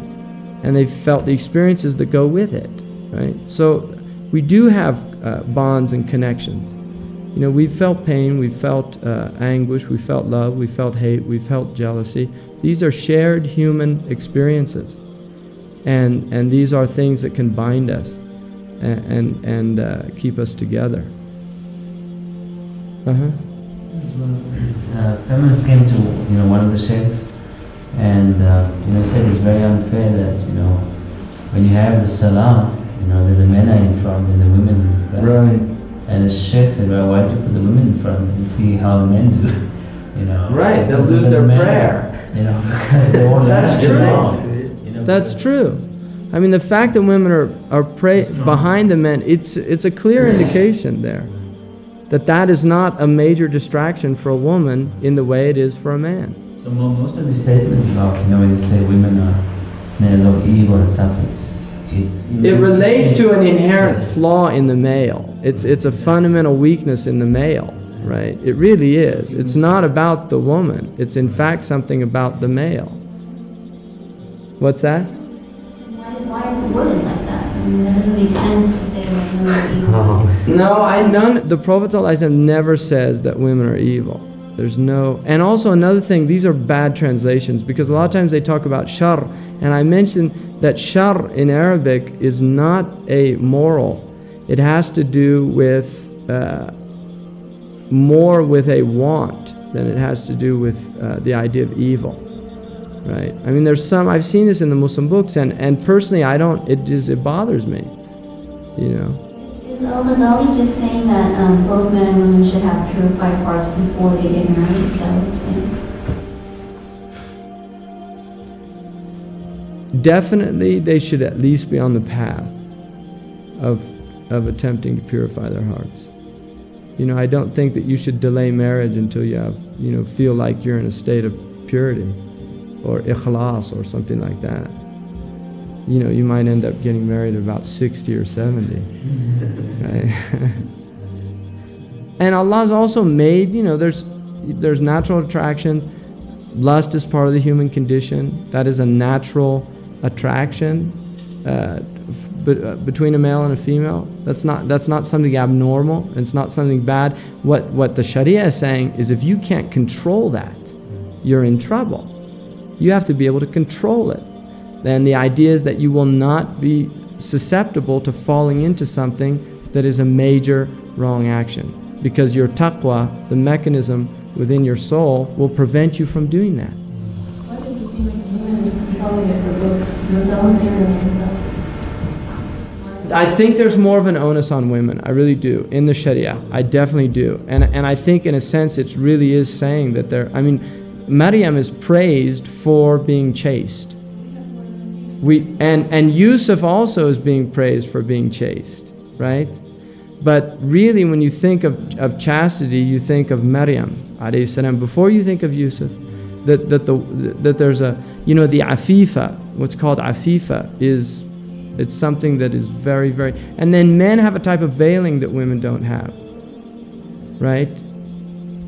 and they've felt the experiences that go with it, right? So we do have bonds and connections. You know, we felt pain, we felt anguish, we felt love, we felt hate, we felt jealousy. These are shared human experiences, and these are things that can bind us and keep us together. Feminists came to one of the sheikhs, and said it's very unfair that when you have the salam, that the men are in front and the women in back. Right. And the sheikh said, well, why don't you put the women in front and see how the men do? Right, they'll lose their prayer. Because they won't That's last true. long. That's true. I mean, the fact that women are behind the men, it's a clear indication there that is not a major distraction for a woman in the way it is for a man. So most of the statements about, when they say women are snares of evil and stuff, it's It relates to an inherent flaw in the male. It's a fundamental weakness in the male, right? It really is. It's not about the woman. It's in fact something about the male. What's that? Why is it worded like that? I mean, that doesn't make sense to say that women are evil. No, the Prophet ﷺ never says that women are evil. There's no, and also another thing, these are bad translations because a lot of times they talk about shar, and I mentioned that shar in Arabic is not a moral. It has to do with more with a want than it has to do with the idea of evil, right? I mean, there's some, I've seen this in the Muslim books, and personally it bothers me, you know. Is Al-Ghazali just saying that both men and women should have purified hearts before they get married? Is that what he's saying? Definitely, they should at least be on the path of attempting to purify their hearts. You know, I don't think that you should delay marriage until you have, feel like you're in a state of purity or ikhlas or something like that. You might end up getting married at about 60 or 70. Right? And Allah's also made, there's natural attractions. Lust is part of the human condition. That is a natural attraction between a male and a female. That's not something abnormal. It's not something bad. What the Shari'ah is saying is if you can't control that, you're in trouble. You have to be able to control it. Then the idea is that you will not be susceptible to falling into something that is a major wrong action. Because your taqwa, the mechanism within your soul, will prevent you from doing that. Why does it seem like the woman is controlling it for both themselves and themselves? I think there's more of an onus on women. I really do. In the Shari'ah. I definitely do. And I think in a sense it really is saying that Maryam is praised for being chaste. And Yusuf also is being praised for being chaste, right? But really, when you think of chastity, you think of Maryam alayhi salam. Before you think of Yusuf, that there's the afifa. What's called afifa it's something that is very, very. And then men have a type of veiling that women don't have, right?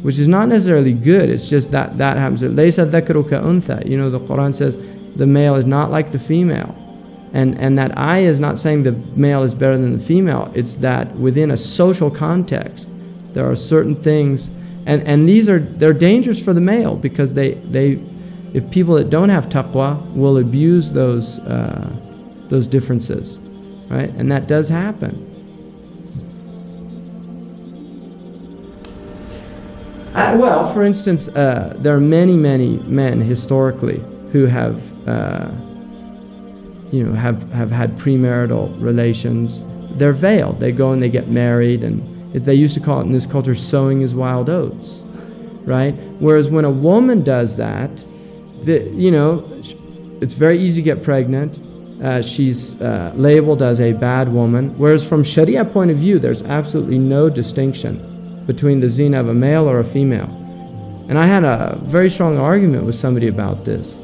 Which is not necessarily good. It's just that happens. Laysa dhakaru ka untha. The Qur'an says the male is not like the female. And that ayah is not saying the male is better than the female. It's that within a social context, there are certain things, and they're dangerous for the male because if people that don't have taqwa will abuse those differences, right? And that does happen. Well, for instance, there are many men historically who have had premarital relations. They're veiled. They go and they get married, and they used to call it in this culture sowing his wild oats, right? Whereas when a woman does that, it's very easy to get pregnant. She's labeled as a bad woman. Whereas from Shari'ah point of view, there's absolutely no distinction between the zina of a male or a female. And I had a very strong argument with somebody about this,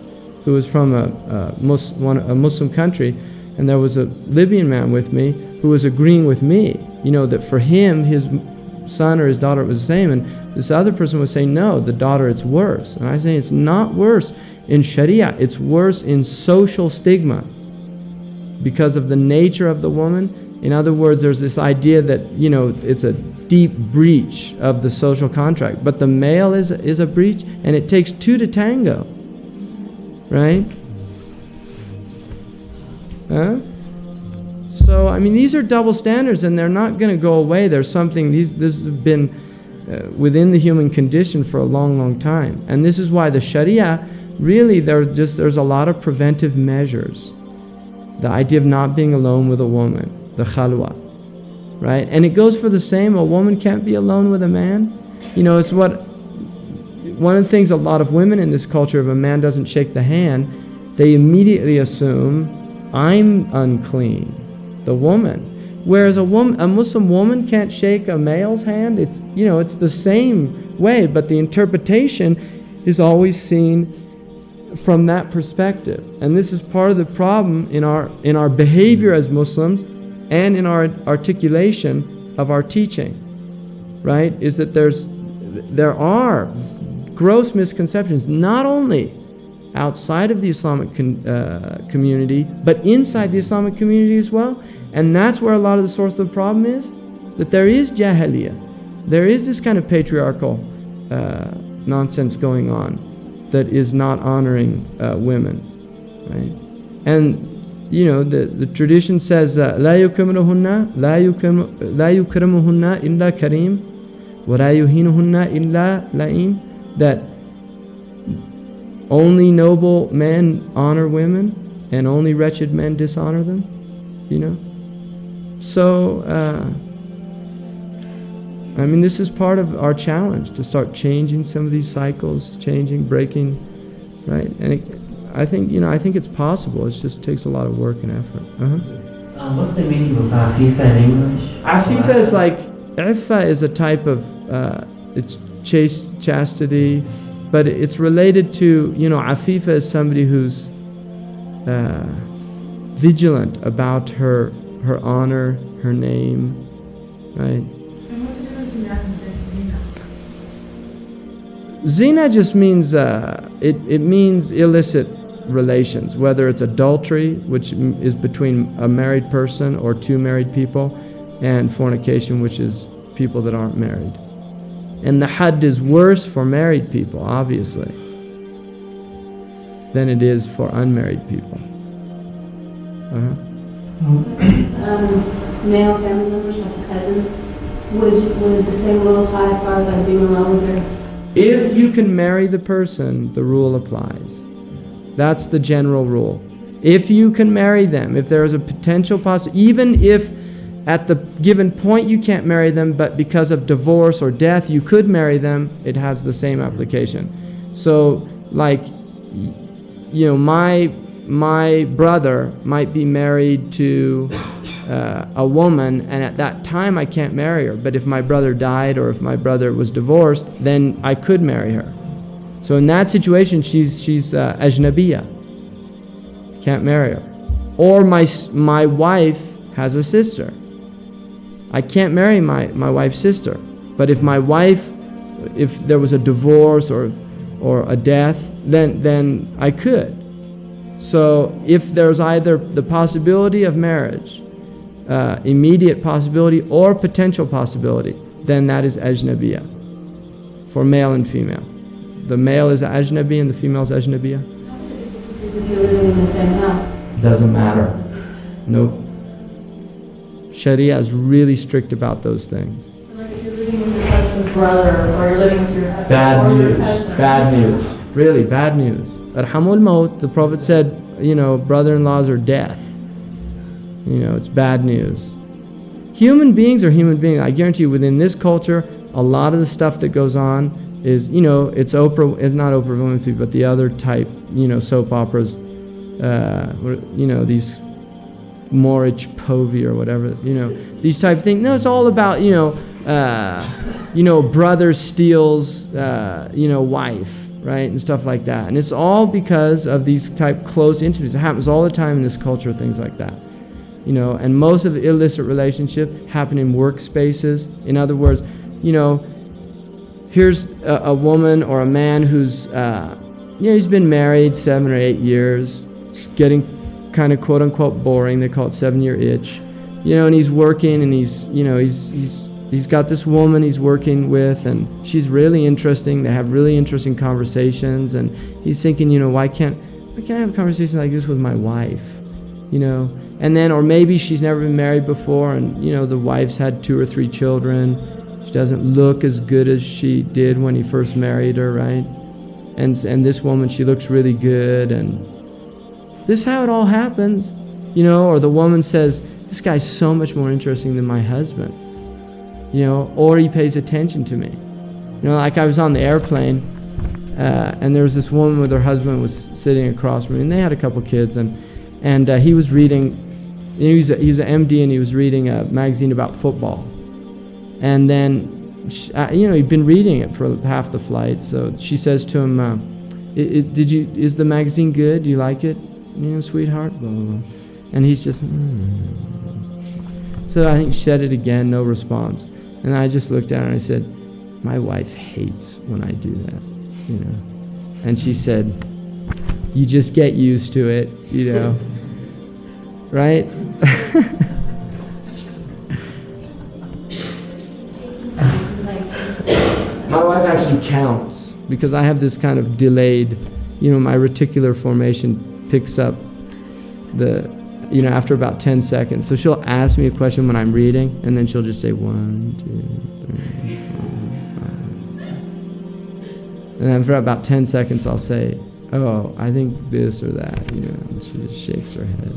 who was from a Muslim country, and there was a Libyan man with me who was agreeing with me, that for him, his son or his daughter was the same, and this other person was saying, no, the daughter, it's worse. And I say, it's not worse in Sharia, it's worse in social stigma because of the nature of the woman. In other words, there's this idea that, it's a deep breach of the social contract, but the male is a breach, and it takes two to tango. Right? So, these are double standards, and they're not going to go away. There's something, this has been within the human condition for a long, long time. And this is why the Sharia, really, there's a lot of preventive measures. The idea of not being alone with a woman, the khalwa, right? And it goes for the same, a woman can't be alone with a man. It's one of the things a lot of women in this culture, if a man doesn't shake the hand, they immediately assume, I'm unclean, the woman. Whereas a Muslim woman can't shake a male's hand. It's the same way, but the interpretation is always seen from that perspective. And this is part of the problem in our behavior as Muslims and in our articulation of our teaching, right? Is that there are gross misconceptions, not only outside of the Islamic community, but inside the Islamic community as well. And that's where a lot of the source of the problem is, that there is jahiliyyah. There is this kind of patriarchal nonsense going on that is not honoring women, right? And the tradition says لا يكرمهن إلا كريم ولا يهينهن إلا لئيم, that only noble men honor women and only wretched men dishonor them, So, this is part of our challenge, to start changing some of these cycles, breaking, right? And I think it's possible. It just takes a lot of work and effort. What's the meaning of afifa in English? Afifa is Iffa is a type of, it's chastity, but it's related to, afifa is somebody who's vigilant about her honor, her name, right? Zina just means, it means illicit relations, whether it's adultery, which is between a married person or two married people, and fornication, which is people that aren't married. And the hadd is worse for married people, obviously, than it is for unmarried people. Male family members, like a cousin, would the same rule apply as far as being in love with her? If you can marry the person, the rule applies. That's the general rule. If you can marry them, if there is a potential possibility, even if at the given point you can't marry them, but because of divorce or death you could marry them, it has the same application. So, my brother might be married to a woman, and at that time I can't marry her. But if my brother died or if my brother was divorced, then I could marry her. So in that situation, she's ajnabiyya. Can't marry her. Or my wife has a sister. I can't marry my wife's sister. But if there was a divorce or a death, then I could. So if there's either the possibility of marriage, immediate possibility or potential possibility, then that is ajnabiyya for male and female. The male is ajnabi and the female is ajnabiyya. If you're living in the same house. Doesn't matter. Nope. Shari'ah is really strict about those things. Like if you're living with your husband's brother, or you're living with your husband, Bad or news. your cousin. Bad news. Really, bad news. Arhamul maut, the Prophet said, brother-in-laws are death. It's bad news. Human beings are human beings. I guarantee you, within this culture, a lot of the stuff that goes on is, it's not Oprah Winfrey, but the other type, soap operas, these Morich Povey or whatever, these type of things. No, it's all about, brother steals, wife, right, and stuff like that. And it's all because of these type close intimacies. It happens all the time in this culture, things like that. And most of the illicit relationships happen in workspaces. In other words, here's a woman or a man who's, he's been married 7 or 8 years, getting kind of quote unquote boring. They call it 7-year itch. And he's working, and he's got this woman he's working with, and she's really interesting. They have really interesting conversations, and he's thinking, why can't I have a conversation like this with my wife? And then, or maybe she's never been married before, and the wife's had 2 or 3 children. She doesn't look as good as she did when he first married her, right? And this woman, she looks really good, and this is how it all happens, Or the woman says, this guy's so much more interesting than my husband, or he pays attention to me. Like I was on the airplane, and there was this woman with her husband was sitting across from me, and they had a couple kids, and he was reading. He was an MD, and he was reading a magazine about football. And then, he'd been reading it for half the flight. So she says to him, Is the magazine good? Do you like it? Sweetheart? Blah, blah, blah. And he's just, So I think she said it again, no response. And I just looked at her and I said, my wife hates when I do that, And she said, you just get used to it, right? My wife actually counts because I have this kind of delayed, my reticular formation picks up after about 10 seconds. So she'll ask me a question when I'm reading, and then she'll just say 1, 2, 3, 4, 5. And then for about 10 seconds I'll say, oh, I think this or that, and she just shakes her head.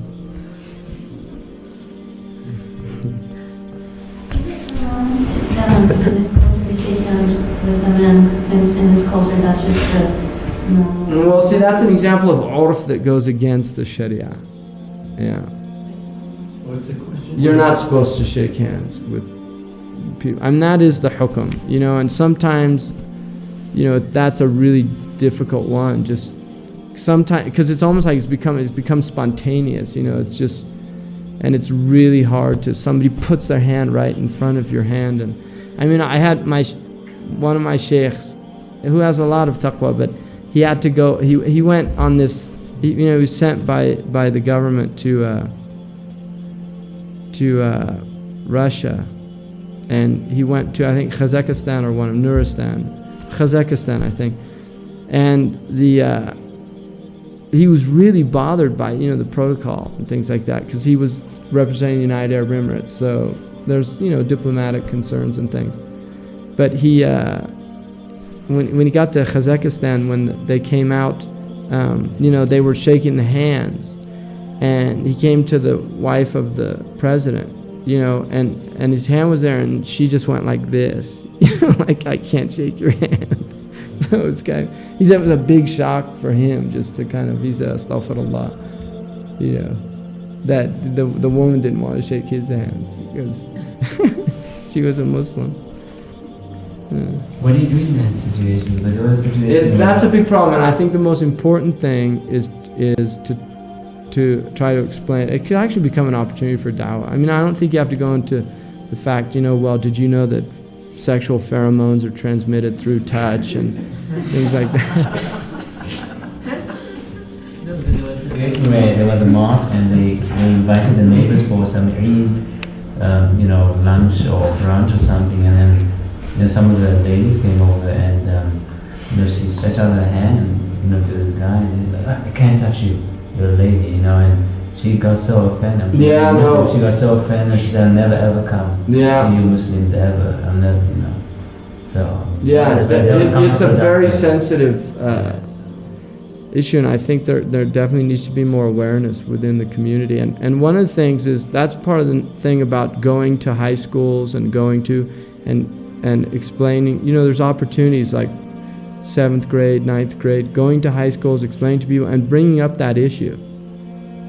In this culture, to shake hands with a man, since in this culture that's just the normal. Well, see, that's an example of urf that goes against the Shari'ah. Yeah. What's the question? You're not supposed to shake hands with people. That is the hukum, and sometimes, that's a really difficult one. Just sometimes, because it's almost like it's become spontaneous, it's just, and it's really hard to, somebody puts their hand right in front of your hand. And I had one of my sheikhs who has a lot of taqwa, but he had to go, he went on this, he was sent by the government to Russia, and he went to, I think, Kazakhstan or one of Kazakhstan, I think, and he was really bothered by the protocol and things like that, because he was representing the United Arab Emirates, so there's diplomatic concerns and things. But he when he got to Kazakhstan, when they came out, they were shaking the hands, and he came to the wife of the president, and his hand was there, and she just went like this, like, I can't shake your hand. So it was he said it was a big shock for him, just to kind of, he said, astaghfirullah, that the woman didn't want to shake his hand because she was a Muslim. What do you do in that situation? Because those situations that's a big problem, and I think the most important thing is to try to explain. It could actually become an opportunity for da'wah. I don't think you have to go into the fact, well, did you know that sexual pheromones are transmitted through touch and things like that? No, because there was a situation where there was a mosque and they invited the neighbors for some Eid, lunch or brunch or something, and then some of the ladies came over and she stretched out her hand to this guy, and he's like, I can't touch you, you're a lady, and she got so offended. She got so offended, she said, I'll never ever come to you Muslims ever. I'm never, So it's a very sensitive issue, and I think there definitely needs to be more awareness within the community. And one of the things is, that's part of the thing about going to high schools and going to and explaining. There's opportunities like 7th grade, 9th grade, going to high schools, explaining to people and bringing up that issue.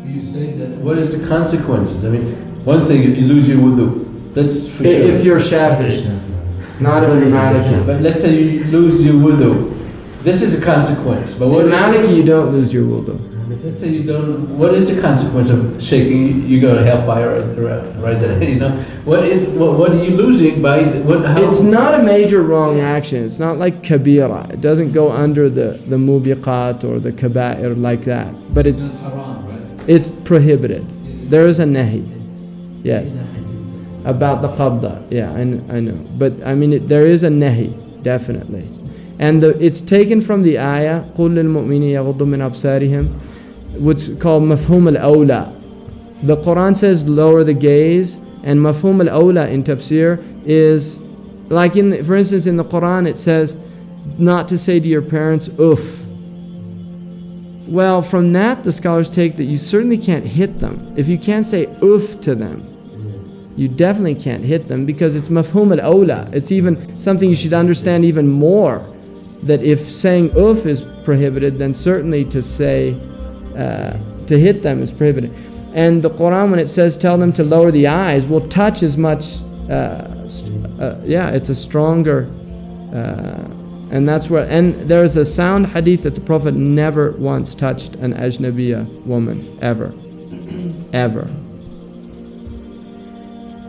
You say that. What is the consequences? One thing, you lose your wudu. That's for sure. If you're Shafi'i, not if you're Maliki. But let's say you lose your wudu. This is a consequence. But what Maliki, you don't lose your wudu. Let's say you don't. What is the consequence of shaking? You go to hellfire right there. What are you losing by how? It's not a major wrong action. It's not like kabira. It doesn't go under the mubiqat or the kaba'ir like that. But it's haram, right? It's prohibited. There is a nahi. Yes. About the qabda. Yeah, I know. But there is a nahi, definitely. And it's taken from the ayah, قُلْ لِلْمُؤْمِنِينَ يَغُضُّ مِنْ أَبْصَارِهِمْ, what's called mafhum al-awla. The Qur'an says lower the gaze, and mafhum al-awla in tafsir is, like for instance in the Qur'an it says not to say to your parents, uff. Well, from that the scholars take that you certainly can't hit them. If you can't say uff to them, you definitely can't hit them, because it's mafhum al-awla. It's even something you should understand even more, that if saying uff is prohibited, then certainly to say to hit them is prohibited. And the Qur'an, when it says tell them to lower the eyes, well, touch is much it's a stronger And that's where, and there's a sound hadith that the Prophet never once touched an ajnabiya woman, ever. Ever.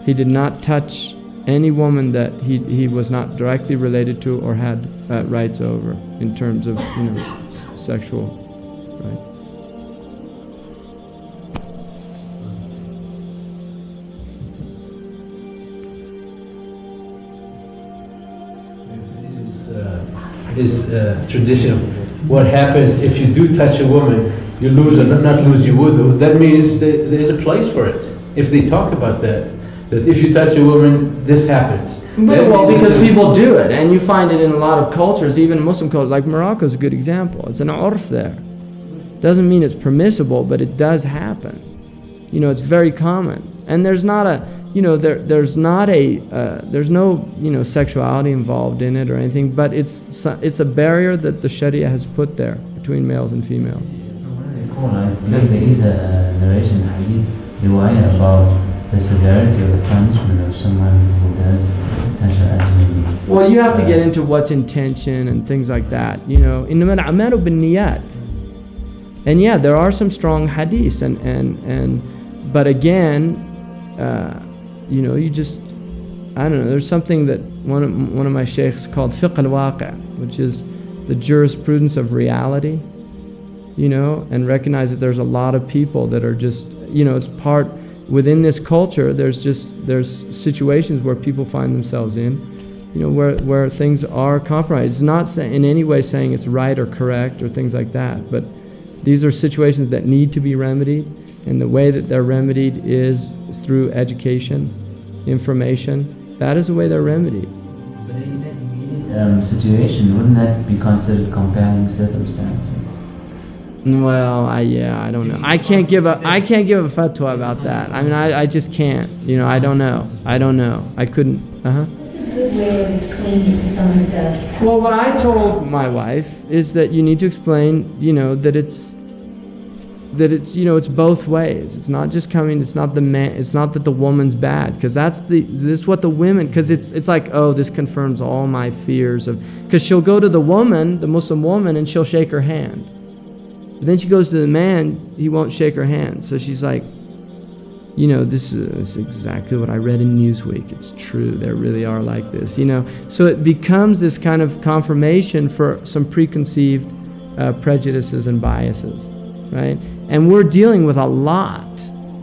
He did not touch any woman that he was not directly related to or had rights over in terms of, sexual, right? Is tradition of what happens if you do touch a woman, you lose or not lose your wudu. That means that there's a place for it. If they talk about that if you touch a woman, this happens. Well, because people do it, and you find it in a lot of cultures, even Muslim cultures, like Morocco is a good example. It's an urf there. Doesn't mean it's permissible, but it does happen. It's very common. And there's not a, there's no, sexuality involved in it or anything, but it's a barrier that the Shari'ah has put there between males and females. There is a narration hadith riwayah about the severity of the punishment of someone who does touch an ajnabi. Well, you have to get into what's intention and things like that. إِنَّمَا الْأَعْمَالُ بِالنِّيَّاتِ. And yeah, there are some strong hadiths, but again, you just, I don't know, there's something that one of my sheikhs called fiqh al-waqi', which is the jurisprudence of reality, and recognize that there's a lot of people that are just, it's part, within this culture, there's situations where people find themselves in, where things are compromised. It's not in any way saying it's right or correct or things like that, but these are situations that need to be remedied, and the way that they're remedied is through education, information. That is the way they're remedied. But in that immediate situation, wouldn't that be considered compelling circumstances? Well, I don't know. I can't give a fatwa about that. I mean, I just can't. I don't know. I couldn't. What's a good way of explaining it to someone who does? Well, what I told my wife is that you need to explain, that it's it's both ways. It's not just coming. It's not the man. It's not that the woman's bad, because this is what the women. Because it's like, oh, this confirms all my fears of. Because she'll go to the woman, the Muslim woman, and she'll shake her hand. But then she goes to the man, he won't shake her hand. So she's like, this is exactly what I read in Newsweek. It's true. There really are like this, So it becomes this kind of confirmation for some preconceived prejudices and biases, right? And we're dealing with a lot,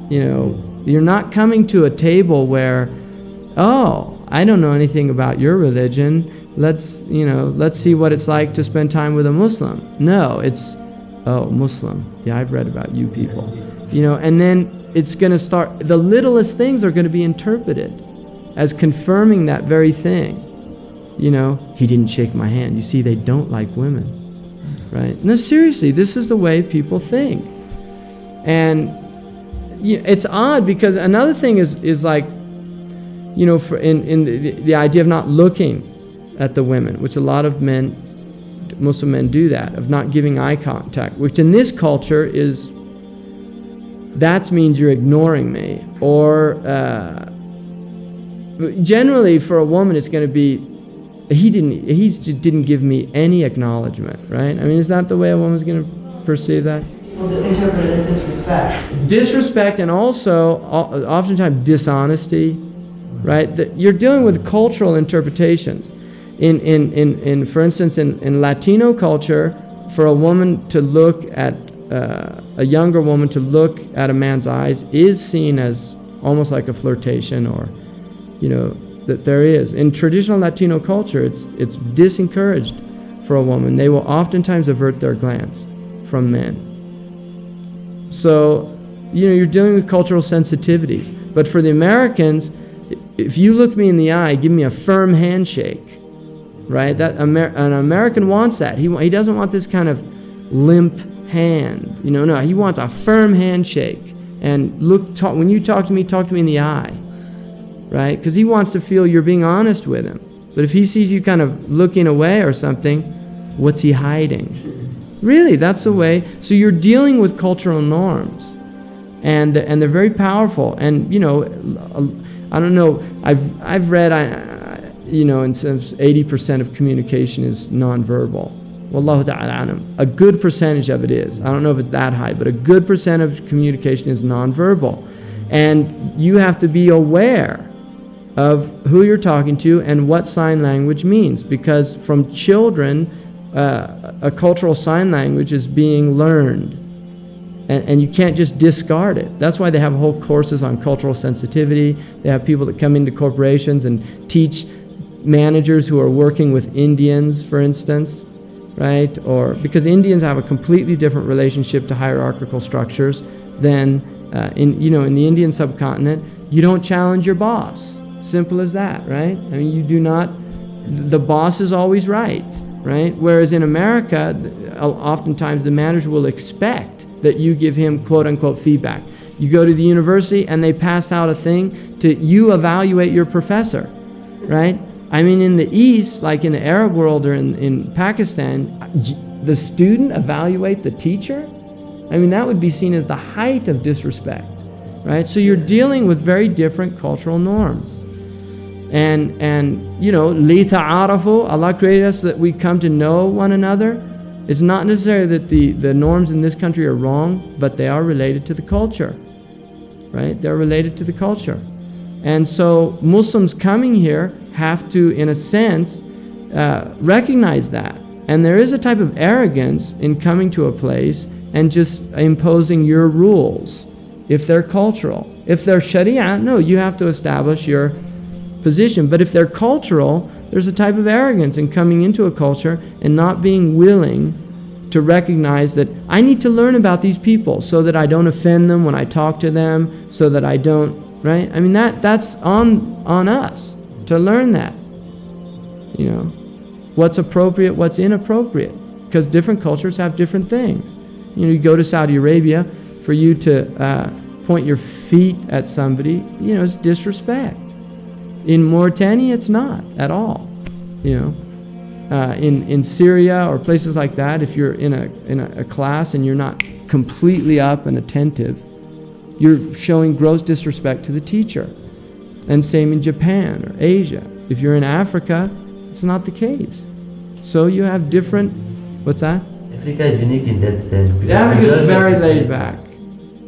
You're not coming to a table where, oh, I don't know anything about your religion. Let's see what it's like to spend time with a Muslim. No, it's, oh, Muslim. Yeah, I've read about you people. And then it's going to start, the littlest things are going to be interpreted as confirming that very thing. He didn't shake my hand. You see, they don't like women, right? No, seriously, this is the way people think. And it's odd, because another thing is like, for in the idea of not looking at the women, which a lot of Muslim men do that, of not giving eye contact, which in this culture that means you're ignoring me. Or generally for a woman it's going to be, he didn't give me any acknowledgement, right? I mean, is that the way a woman's going to perceive that? Well, interpret it as disrespect. Disrespect, and also oftentimes dishonesty, right? That you're dealing with cultural interpretations. In for instance, in Latino culture, for a woman to look at a younger woman to look at a man's eyes is seen as almost like a flirtation, or that there is. In traditional Latino culture, it's disencouraged for a woman. They will oftentimes avert their glance from men. So, you're dealing with cultural sensitivities. But for the Americans, if you look me in the eye, give me a firm handshake, right? That an American wants that. He doesn't want this kind of limp hand. No, he wants a firm handshake. And when you talk to me in the eye, right? Because he wants to feel you're being honest with him. But if he sees you kind of looking away or something, what's he hiding? Really, that's the way. So you're dealing with cultural norms, and they're very powerful. And I don't know. I've read. in sense 80% of communication is nonverbal. Wallahu ta'ala alam. A good percentage of it is. I don't know if it's that high, but a good percent of communication is nonverbal. And you have to be aware of who you're talking to and what sign language means, because from children, a cultural sign language is being learned. And you can't just discard it. That's why they have whole courses on cultural sensitivity. They have people that come into corporations and teach managers who are working with Indians, for instance, right? Or because Indians have a completely different relationship to hierarchical structures than in the Indian subcontinent. You don't challenge your boss. Simple as that, right? I mean, you do not. The boss is always right, right? Whereas in America, oftentimes the manager will expect that you give him quote-unquote feedback. You go to the university and they pass out a thing to you evaluate your professor, right? I mean, in the East, like in the Arab world or in Pakistan, the student evaluate the teacher? I mean, that would be seen as the height of disrespect, right? So you're dealing with very different cultural norms. And li ta'arafu, Allah created us so that we come to know one another. It's not necessarily that the norms in this country are wrong, but they are related to the culture, right? They're related to the culture. And so Muslims coming here have to, in a sense, recognize that. And there is a type of arrogance in coming to a place and just imposing your rules, if they're cultural. If they're Shari'ah, no, you have to establish your position. But if they're cultural, there's a type of arrogance in coming into a culture and not being willing to recognize that I need to learn about these people so that I don't offend them when I talk to them, so that I don't, right? I mean, that's on us to learn that. What's appropriate, what's inappropriate, because different cultures have different things. You go to Saudi Arabia, for you to point your feet at somebody, it's disrespect. In Mauritania, it's not at all. In Syria or places like that, if you're in a class and you're not completely up and attentive, you're showing gross disrespect to the teacher. And same in Japan or Asia. If you're in Africa, it's not the case. So you have different. What's that? Africa is unique in that sense. Africa is very laid back.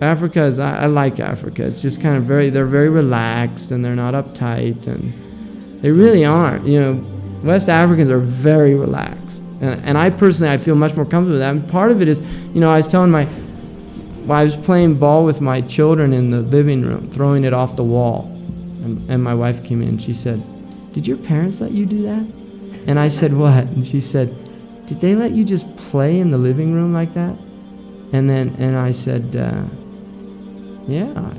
Africa is, I like Africa. It's just kind of they're very relaxed and they're not uptight, and they really aren't. West Africans are very relaxed. And I personally, I feel much more comfortable with that. And part of it is, I was telling I was playing ball with my children in the living room, throwing it off the wall. And my wife came in and she said, "Did your parents let you do that?" And I said, "What?" And she said, "Did they let you just play in the living room like that?" And I said, "Yeah."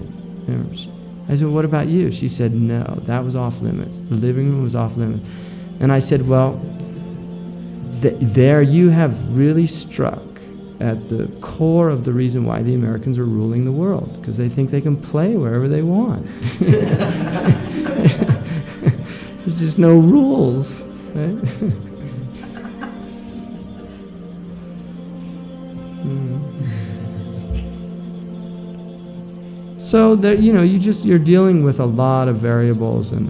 I said, "What about you?" She said, "No, that was off limits. The living room was off limits." And I said, "Well, there you have really struck at the core of the reason why the Americans are ruling the world, because they think they can play wherever they want. There's just no rules, right?" So there, you're dealing with a lot of variables, and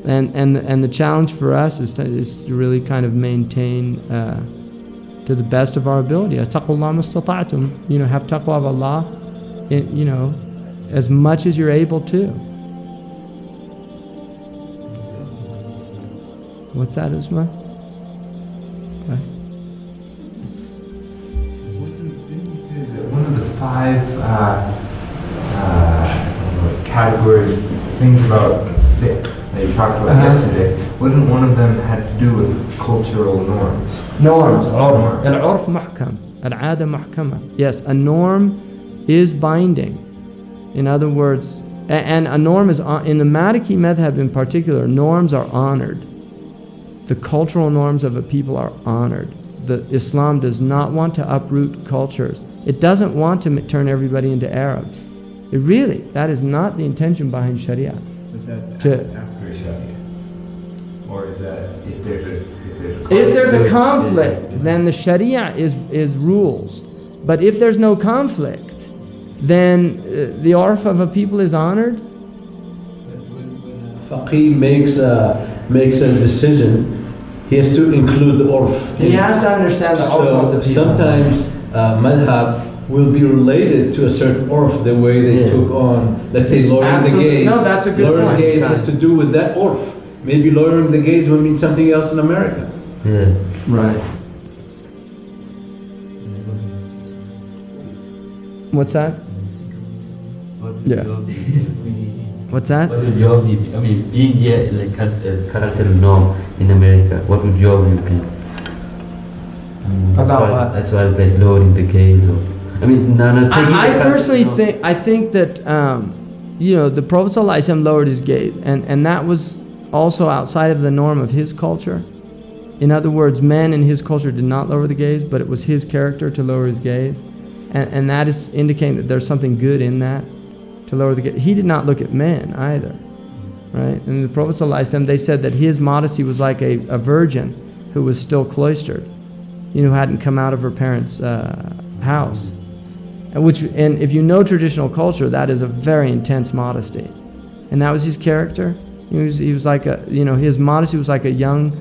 the challenge for us is to really kind of maintain to the best of our ability. Attaqullah mastata'tum. Have taqwa of Allah, as much as you're able to. What's that, Isma? What? One of the 5 categories, things about fiqh that you talked about yesterday, wasn't one of them had to do with cultural norms? Norms. Al-urf muhkam. Al-'ada muhkama. Yes, a norm is binding. In other words, and a norm is, in the Maliki madhab in particular, norms are honored. The cultural norms of a people are honored. Islam does not want to uproot cultures. It doesn't want to turn everybody into Arabs. That is not the intention behind Shari'ah. But that's after Shari'ah. Or is that if there's a conflict, then the Shari'ah is rules. But if there's no conflict, then the urf of a people is honored. faqih makes a decision, he has to include the urf. He has to understand the urf of the people. Sometimes madhab will be related to a certain urf, the way they took on, let's say, lowering the gaze. No, that's a good lowering point. the gaze has to do with that urf. Maybe lowering the gaze would mean something else in America. Yeah. Right. What's that? Yeah. What's that? What would your view? I mean, being here like cultural norm in America, what would your view be? About what? As far as like lowering the gaze, or I mean, taking I the personally cultural think that the Prophet ﷺ lowered his gaze, and that was also outside of the norm of his culture. In other words, men in his culture did not lower the gaze, but it was his character to lower his gaze, and that is indicating that there's something good in that, to lower the gaze. He did not look at men either, right? And the Prophet ﷺ, they said that his modesty was like a virgin who was still cloistered, who hadn't come out of her parents' house. And if you know traditional culture, that is a very intense modesty, and that was his character. He was like his modesty was like a young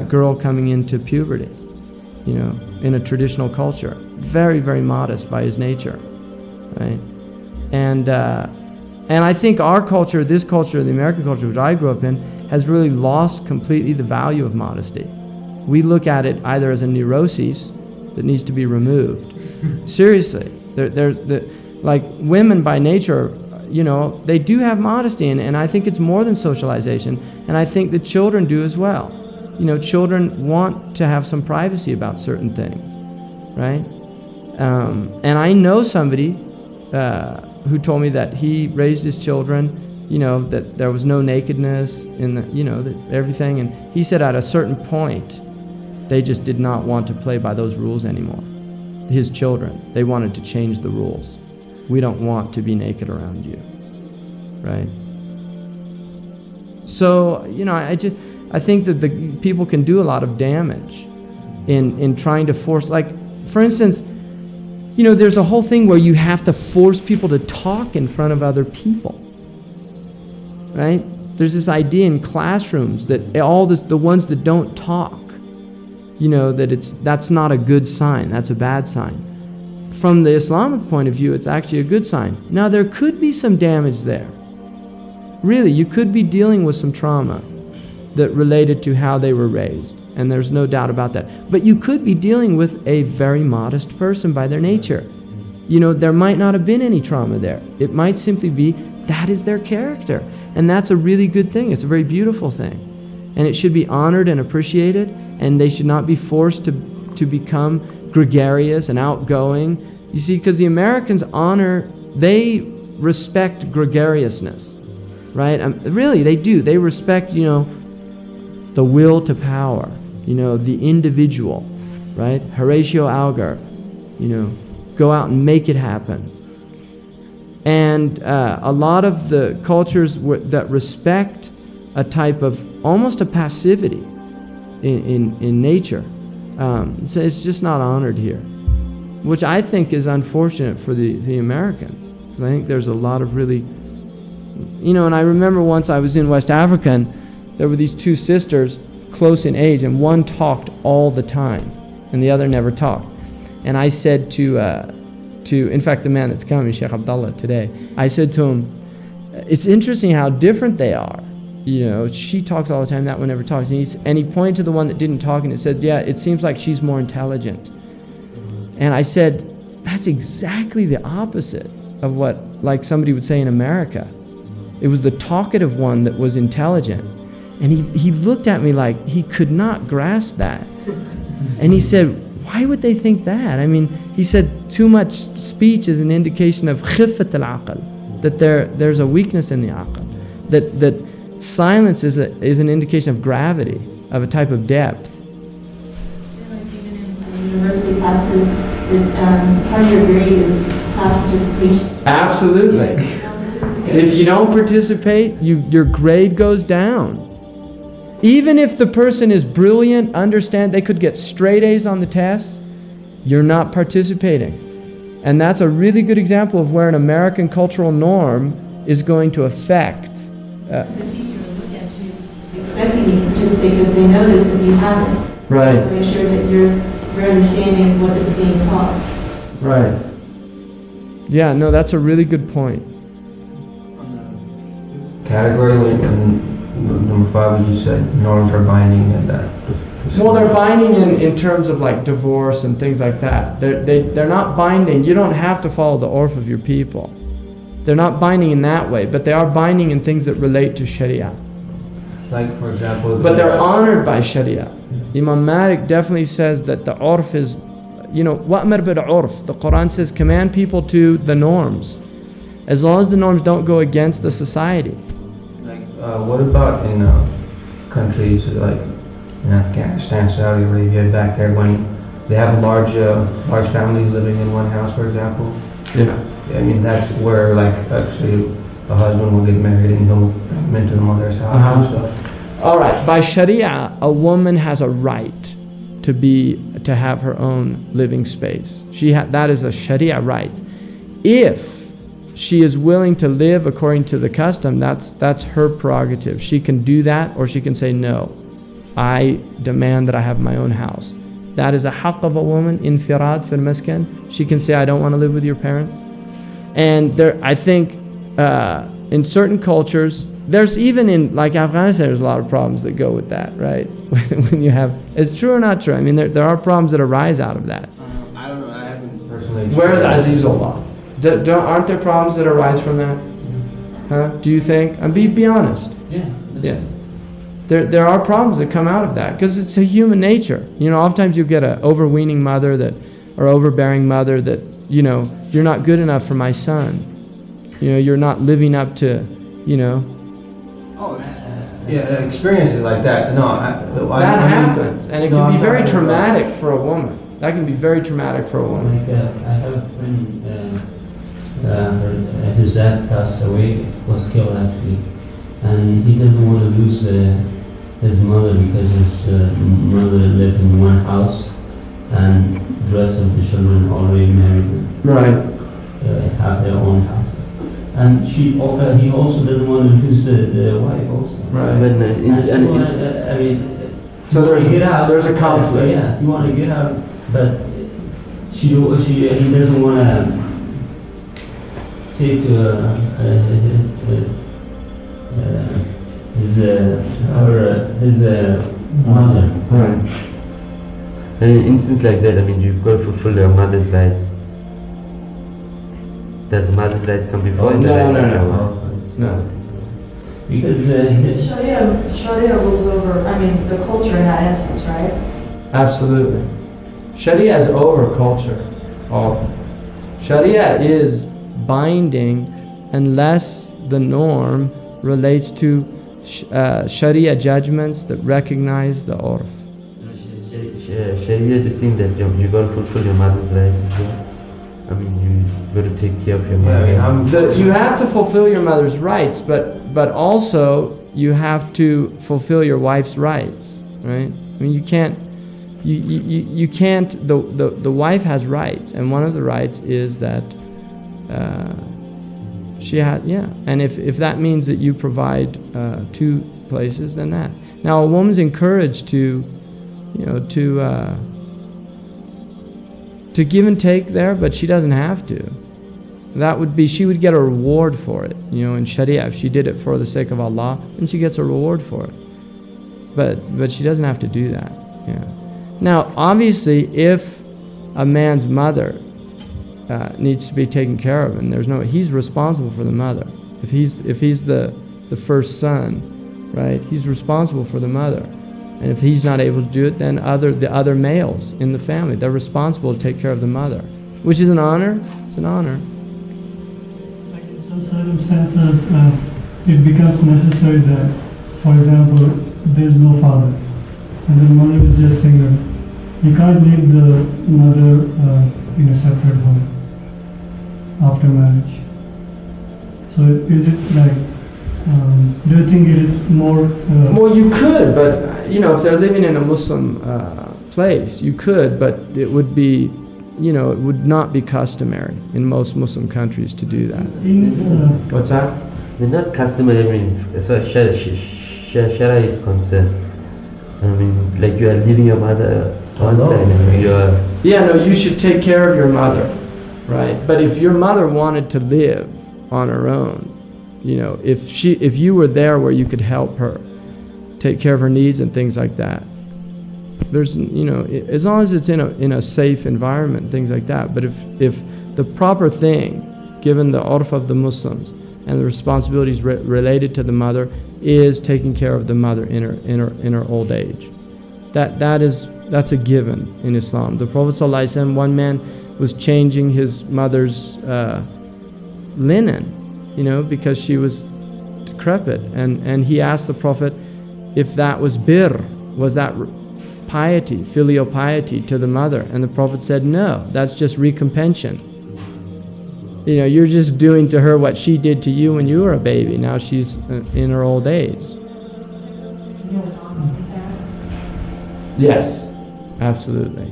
girl coming into puberty, in a traditional culture. Very, very modest by his nature, right? And I think our culture, this culture, the American culture, which I grew up in, has really lost completely the value of modesty. We look at it either as a neurosis that needs to be removed. Seriously. Like women by nature, they do have modesty, and I think it's more than socialization, and I think the children do as well. Children want to have some privacy about certain things, right? And I know somebody who told me that he raised his children, that there was no nakedness in that everything, and he said at a certain point, they just did not want to play by those rules anymore. His children, they wanted to change the rules. We don't want to be naked around you, right? So, I think that the people can do a lot of damage in trying to force, like, for instance, there's a whole thing where you have to force people to talk in front of other people, right? There's this idea in classrooms that the ones that don't talk, that's not a good sign, that's a bad sign. From the Islamic point of view, it's actually a good sign. Now, there could be some damage there. Really, you could be dealing with some trauma that related to how they were raised, and there's no doubt about that. But you could be dealing with a very modest person by their nature. There might not have been any trauma there. It might simply be that is their character, and that's a really good thing. It's a very beautiful thing, and it should be honored and appreciated, and they should not be forced to become gregarious and outgoing. You see, because the Americans they respect gregariousness, right? Really, they do. They respect, the will to power, the individual, right? Horatio Alger, go out and make it happen. And a lot of the cultures that respect a type of almost a passivity in nature, so it's just not honored here, which I think is unfortunate for the Americans, because I think there's a lot of really, and I remember once I was in West Africa, and there were these two sisters close in age, and one talked all the time and the other never talked. And I said to in fact, the man that's coming, Sheikh Abdullah, today, I said to him, it's interesting how different they are. She talks all the time, that one never talks. And he pointed to the one that didn't talk, and it said, yeah, it seems like she's more intelligent. And I said, that's exactly the opposite of what, like, somebody would say in America. It was the talkative one that was intelligent. And he looked at me like he could not grasp that. And he said, why would they think that? I mean, he said too much speech is an indication of khifat al-aql, that there's a weakness in the aql, that silence is an indication of gravity, of a type of depth. Like even in university classes, part of your grade is class participation. Absolutely. If you don't participate, your grade goes down. Even if the person is brilliant, understand they could get straight A's on the tests, you're not participating. And that's a really good example of where an American cultural norm is going to affect. The teacher will look Just because they notice if you haven't. Right. Make sure that your understanding of what is being taught. Right. Yeah, no, that's a really good point. Category and number 5, as you said, norms are binding and that. Well, they're binding in terms of like divorce and things like that. They're not binding. You don't have to follow the urf of your people. They're not binding in that way, but they are binding in things that relate to Shari'ah. Like, for example... But they're honored by Shari'ah. Imam Malik definitely says that the urf is, wa'mar bil urf. The Qur'an says command people to the norms, as long as the norms don't go against the society. Like, what about in countries like in Afghanistan, Saudi Arabia, back there, when they have large families living in one house, for example? Yeah. I mean, that's where, like, actually the husband will get married and he'll bring them into the mother's house and stuff. All right. By Sharia, a woman has a right to have her own living space. That is a Sharia right. If she is willing to live according to the custom, that's her prerogative. She can do that, or she can say, no, I demand that I have my own house. That is a haqq of a woman, infirad fil maskan. She can say, I don't want to live with your parents. And I think in certain cultures, there's even in like Afghanistan, there's a lot of problems that go with that, right? When you have, it's true or not true? I mean, there are problems that arise out of that. I don't know, I haven't personally... Where's Azizullah? Aren't there problems that arise from that? Huh? Do you think? Be honest. Yeah. There are problems that come out of that because it's a human nature. Oftentimes you get an overweening mother or overbearing mother that, you're not good enough for my son. You're not living up to, Oh, yeah, experiences like that. No, that happens, and it can be very traumatic for a woman. That can be very traumatic for a woman. Like, I have a friend, his dad passed away, was killed actually, and he doesn't want to lose his mother because his mother lived in one house, and the rest of the children already married. Right. Have their own house. And he also doesn't want to lose the wife also. Right. So there's a conflict. Yeah, he want to get out, but he doesn't want to say to his mother. Right. And in an instance like that, you've got to fulfill your mother's rights. Does the mother's rights come before? No. Because Sharia rules over, the culture in that instance, right? Absolutely. Sharia is over culture. Sharia is binding unless the norm relates to Sharia judgments that recognize the urf. Sharia is saying that you've got to fulfill your mother's rights as well. You've got to take care of your mother. You have to fulfill your mother's rights, but also you have to fulfill your wife's rights, right? You can't. You can't. The wife has rights, and one of the rights is that she had. Yeah, and if that means that you provide 2 places, then that. Now a woman's encouraged to give and take there, but she doesn't have to. She would get a reward for it. In Sharia, if she did it for the sake of Allah, then she gets a reward for it. But she doesn't have to do that. Yeah. Now, obviously, if a man's mother needs to be taken care of, and he's responsible for the mother. If he's the first son, right? He's responsible for the mother. And if he's not able to do it, then the other males in the family, they're responsible to take care of the mother, which is an honor. It's an honor. Like in some circumstances, it becomes necessary that, for example, there's no father, and the mother is just single. You can't leave the mother in a separate home after marriage. So is it like? Do you think it is more... Well, you could, but if they're living in a Muslim place, you could, but it would be, it would not be customary in most Muslim countries to do that. What's that? They're not customary, as far as Sharia is concerned. I mean, like you are leaving your mother one side and you are... Yeah, no, you should take care of your mother, right? But if your mother wanted to live on her own, you know, if you were there where you could help her, take care of her needs and things like that, there's, you know, as long as it's in a safe environment, things like that. But if the proper thing, given the urf of the Muslims and the responsibilities related to the mother, is taking care of the mother in her old age, that's a given in Islam. The Prophet ﷺ, one man was changing his mother's linen, you know, because she was decrepit, and he asked the Prophet if that was birr, was that piety, filial piety to the mother, and the Prophet said no, that's just recompension. You know, you're just doing to her what she did to you when you were a baby. Now she's in her old age. Yes, absolutely.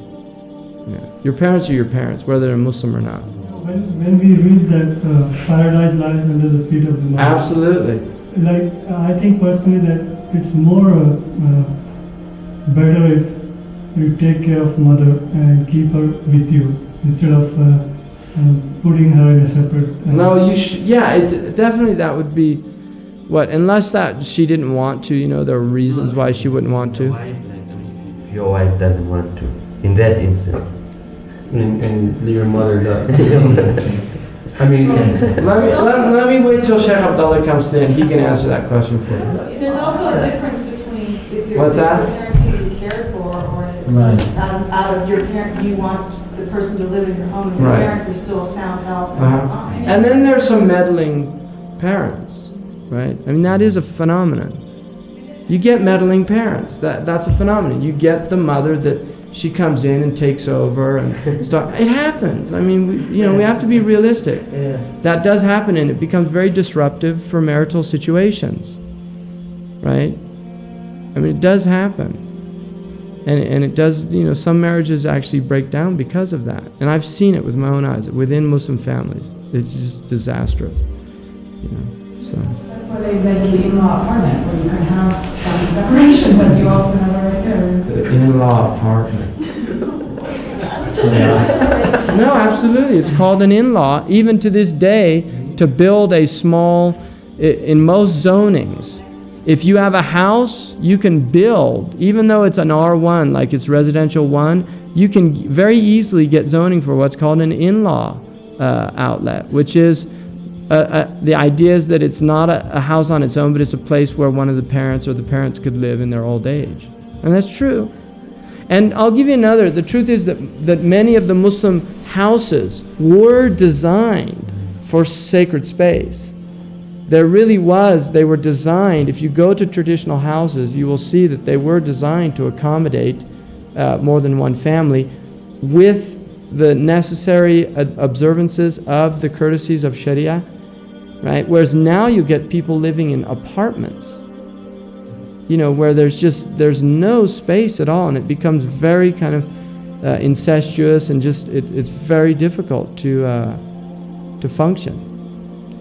Yeah. Your parents are your parents, whether they're Muslim or not. When we read that paradise lies under the feet of the mother. Absolutely. Like, I think personally that it's more better if you take care of mother and keep her with you instead of putting her in a separate... No, you should, yeah, definitely that would be what, unless that she didn't want to, you know, there are reasons why she wouldn't want to. If your wife doesn't want to, in that instance. And your mother does. I mean, let me wait till Sheikh Abdullah comes in. He can answer that question for you. There's also a difference between if your What's that? parents need to be cared for, or it's Right. out of your parent, you want the person to live in your home, and your Right. parents are still of sound health and mind. And then there's some meddling parents, right? I mean, that is a phenomenon. You get meddling parents. That's a phenomenon. You get the mother that she comes in and takes over and stuff. It happens. I mean, we have to be realistic. Yeah. That does happen, and it becomes very disruptive for marital situations, right? I mean, it does happen. And it does, some marriages actually break down because of that. And I've seen it with my own eyes, within Muslim families. It's just disastrous, so. That's why they invented the in-law apartment, where you can have some separation, but you also have a right there. The in-law apartment. No, absolutely. It's called an in-law. Even to this day, to build a small, in most zonings, if you have a house, you can build, even though it's an R1, like it's residential 1, you can very easily get zoning for what's called an in-law outlet, which is, the idea is that it's not a house on its own, but it's a place where one of the parents or the parents could live in their old age. And that's true. And I'll give you another. The truth is that many of the Muslim houses were designed for sacred space. They were designed, if you go to traditional houses, you will see that they were designed to accommodate more than one family with the necessary observances of the courtesies of Shari'ah, right? Whereas now you get people living in apartments, where there's no space at all, and it becomes very kind of incestuous, and just it's very difficult to function.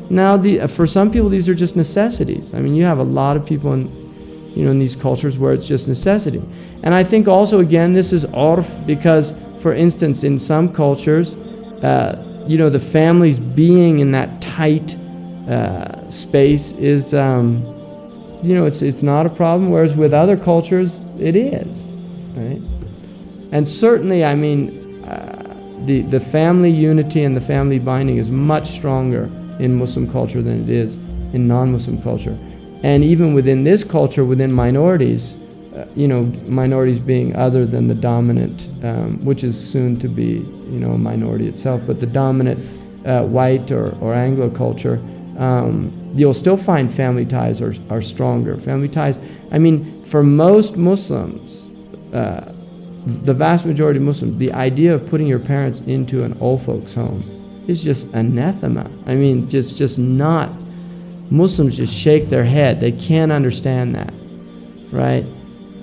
Now, for some people, these are just necessities. I mean, you have a lot of people in these cultures where it's just necessity. And I think also, again, this is urf, because, for instance, in some cultures, the families being in that tight space is, it's not a problem, whereas with other cultures, it is, right? And certainly, I mean, the family unity and the family binding is much stronger in Muslim culture than it is in non-Muslim culture. And even within this culture, within minorities, minorities being other than the dominant, which is soon to be, a minority itself, but the dominant white or Anglo culture, you'll still find family ties are stronger. Family ties, I mean, for most Muslims, the vast majority of Muslims, the idea of putting your parents into an old folks' home is just anathema. I mean, just not. Muslims just shake their head. They can't understand that, right?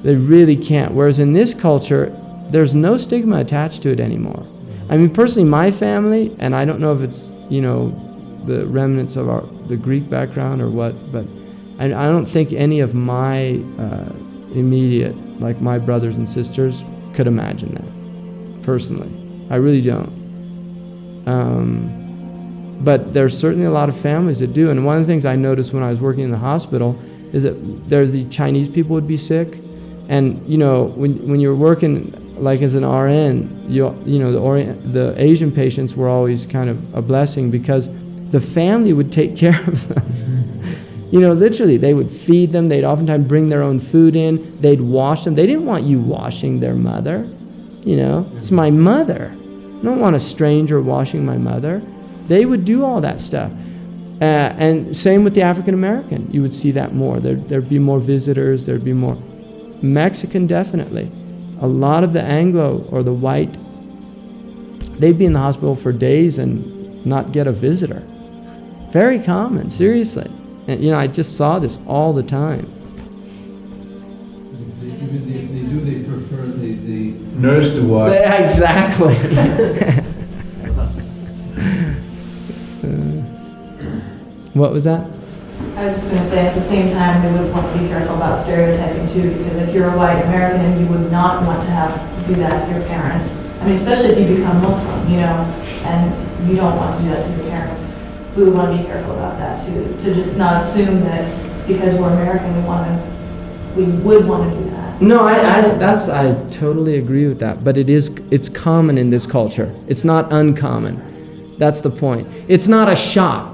They really can't. Whereas in this culture, there's no stigma attached to it anymore. I mean, personally, my family, and I don't know if it's, the remnants of the Greek background or what, but I don't think any of my immediate, like my brothers and sisters, could imagine that, personally. I really don't. But there's certainly a lot of families that do. And one of the things I noticed when I was working in the hospital is that there's the Chinese people would be sick. And, you know, when you're working like as an RN, the Asian patients were always kind of a blessing because the family would take care of them. You know, literally, they would feed them. They'd oftentimes bring their own food in. They'd wash them. They didn't want you washing their mother. You know, it's my mother. I don't want a stranger washing my mother. They would do all that stuff. And same with the African American. You would see that more. There'd be more visitors. There'd be more. Mexican, definitely. A lot of the Anglo or the white, they'd be in the hospital for days and not get a visitor. Very common, seriously. And, you know, I just saw this all the time. Even if they do, they prefer the nurse to watch. Yeah, exactly. What was that? I was just going to say, at the same time, we would want to be careful about stereotyping too, because if you're a white American, you would not want to have to do that to your parents. I mean, especially if you become Muslim, you know, and you don't want to do that to your parents. We would want to be careful about that too, to just not assume that because we're American, we would want to do that. No, I totally agree with that. But it's common in this culture. It's not uncommon. That's the point. It's not a shock.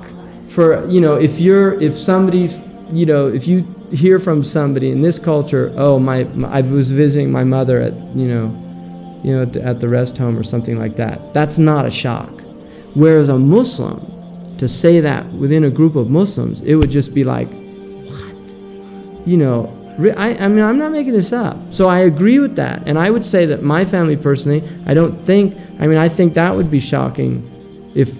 For, you know, if somebody, you know, if you hear from somebody in this culture, oh, I was visiting my mother at, at the rest home or something like that. That's not a shock. Whereas a Muslim, to say that within a group of Muslims, it would just be like, what? You know, I mean, I'm not making this up. So I agree with that. And I would say that my family personally, I think that would be shocking if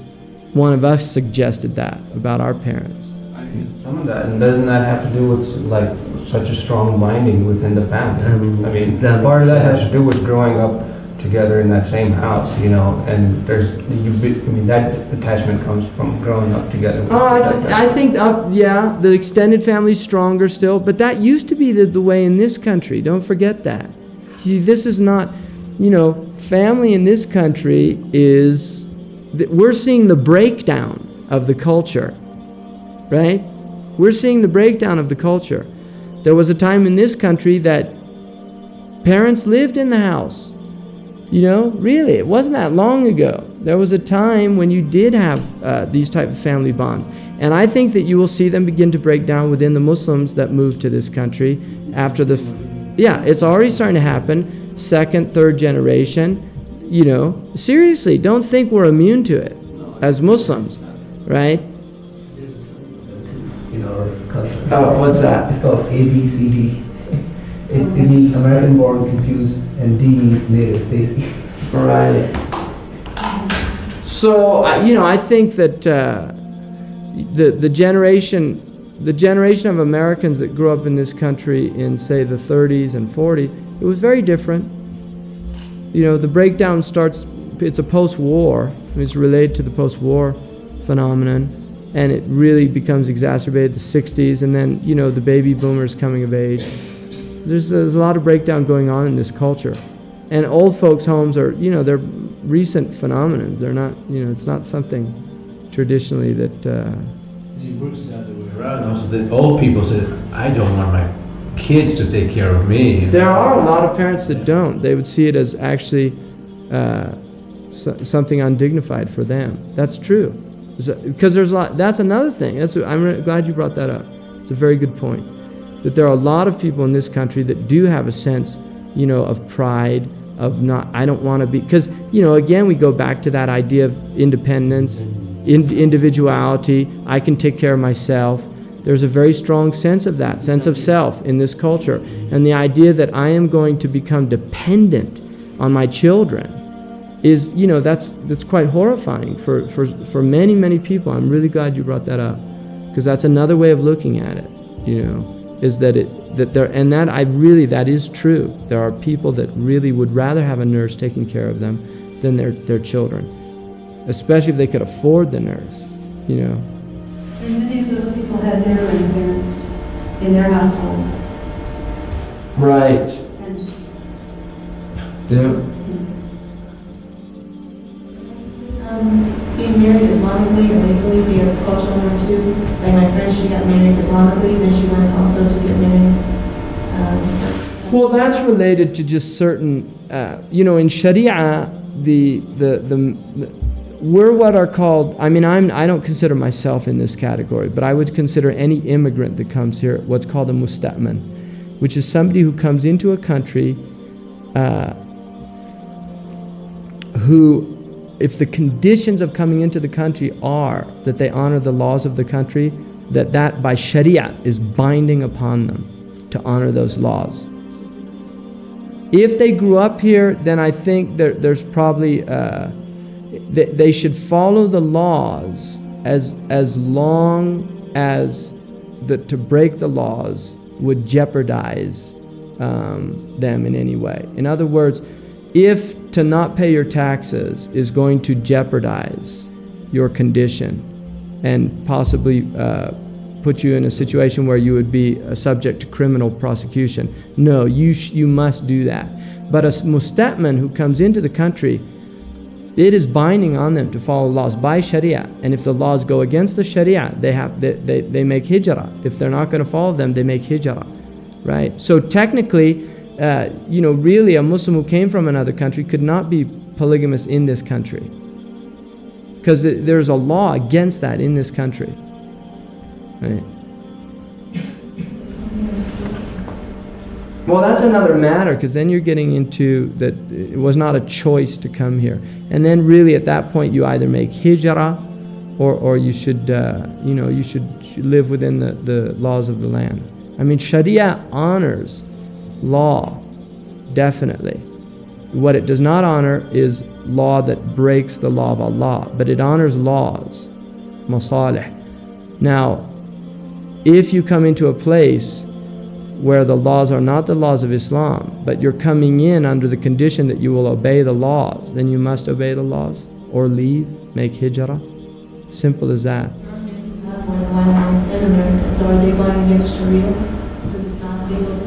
one of us suggested that about our parents. I mean, some of that, and doesn't that have to do with like such a strong binding within the family? I mean, part of that has to do with growing up together in that same house, you know, and that attachment comes from growing up together. I think the extended family's stronger still, but that used to be the way in this country. Don't forget that. See, this is not, family in this country is. We're seeing the breakdown of the culture, right? We're seeing the breakdown of the culture. There was a time in this country that parents lived in the house. Really, it wasn't that long ago. There was a time when you did have these type of family bonds. And I think that you will see them begin to break down within the Muslims that moved to this country after it's already starting to happen, second, third generation. Seriously, don't think we're immune to it as Muslims, right? In our culture. Oh, what's that? It's called ABCD. It means American born, confused, and D means native, basically. Right. So, I think that the generation of Americans that grew up in this country in, say, the 30s and 40s, it was very different. The breakdown starts, it's a post-war, it's related to the post-war phenomenon, and it really becomes exacerbated the 60s, and then, the baby boomers coming of age. There's a lot of breakdown going on in this culture. And old folks' homes are, they're recent phenomenons. They're not, it's not something traditionally that... It works the other way around. Also, the old people say, I don't want my kids to take care of me. There are a lot of parents that don't. They would see it as actually something undignified for them. That's true. Because there's a lot. That's another thing. I'm glad you brought that up. It's a very good point. That there are a lot of people in this country that do have a sense, of pride, of not, I don't want to be, because, again, we go back to that idea of independence, individuality, I can take care of myself. There's a very strong sense of that, sense of self in this culture. And the idea that I am going to become dependent on my children is, that's quite horrifying for many, many people. I'm really glad you brought that up, because that's another way of looking at it, is that that is true. There are people that really would rather have a nurse taking care of them than their children, especially if they could afford the nurse, And many of those people had their grandparents in their household. Right. Yeah. Being married Islamically or legally be a cultural one too. Like my friend, she got married Islamically, then she went also to get married. Well, that's related to just certain, in Shari'ah, we're what are called, I don't consider myself in this category, but I would consider any immigrant that comes here what's called a musta'man, which is somebody who comes into a country who, if the conditions of coming into the country are that they honor the laws of the country, that by Shari'ah is binding upon them to honor those laws. If they grew up here, then I think there's probably, they should follow the laws as long as to break the laws would jeopardize them in any way. In other words, if to not pay your taxes is going to jeopardize your condition and possibly put you in a situation where you would be subject to criminal prosecution, no, you must do that. But a musta'man who comes into the country, it is binding on them to follow laws by Shari'ah. And if the laws go against the Shari'ah, they make hijrah. If they're not going to follow them, they make hijrah, right? So technically, really a Muslim who came from another country could not be polygamous in this country, because there's a law against that in this country, right? Well, that's another matter, because then you're getting into that it was not a choice to come here. And then really at that point you either make hijrah or you should, you should live within the laws of the land. Sharia honors law, definitely. What it does not honor is law that breaks the law of Allah, but it honors laws, masalih. Now, if you come into a place where the laws are not the laws of Islam, but you're coming in under the condition that you will obey the laws, then you must obey the laws or leave, make hijrah. Simple as that. So are they going against Sharia? Since it's not legal to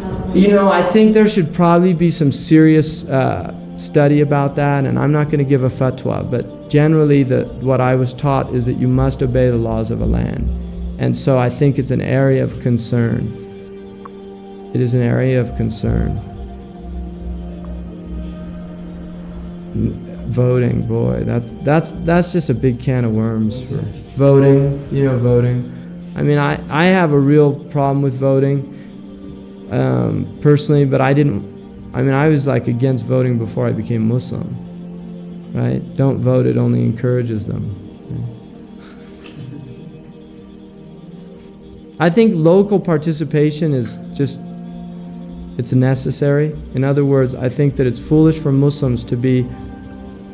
have I think there should probably be some serious study about that, and I'm not going to give a fatwa, but generally what I was taught is that you must obey the laws of a land. And so I think it's an area of concern. It is an area of concern. Voting, boy, that's just a big can of worms for voting. Voting. I have a real problem with voting personally, but I was like against voting before I became Muslim. Right? Don't vote; it only encourages them. I think local participation is it's necessary. In other words, I think that it's foolish for Muslims to be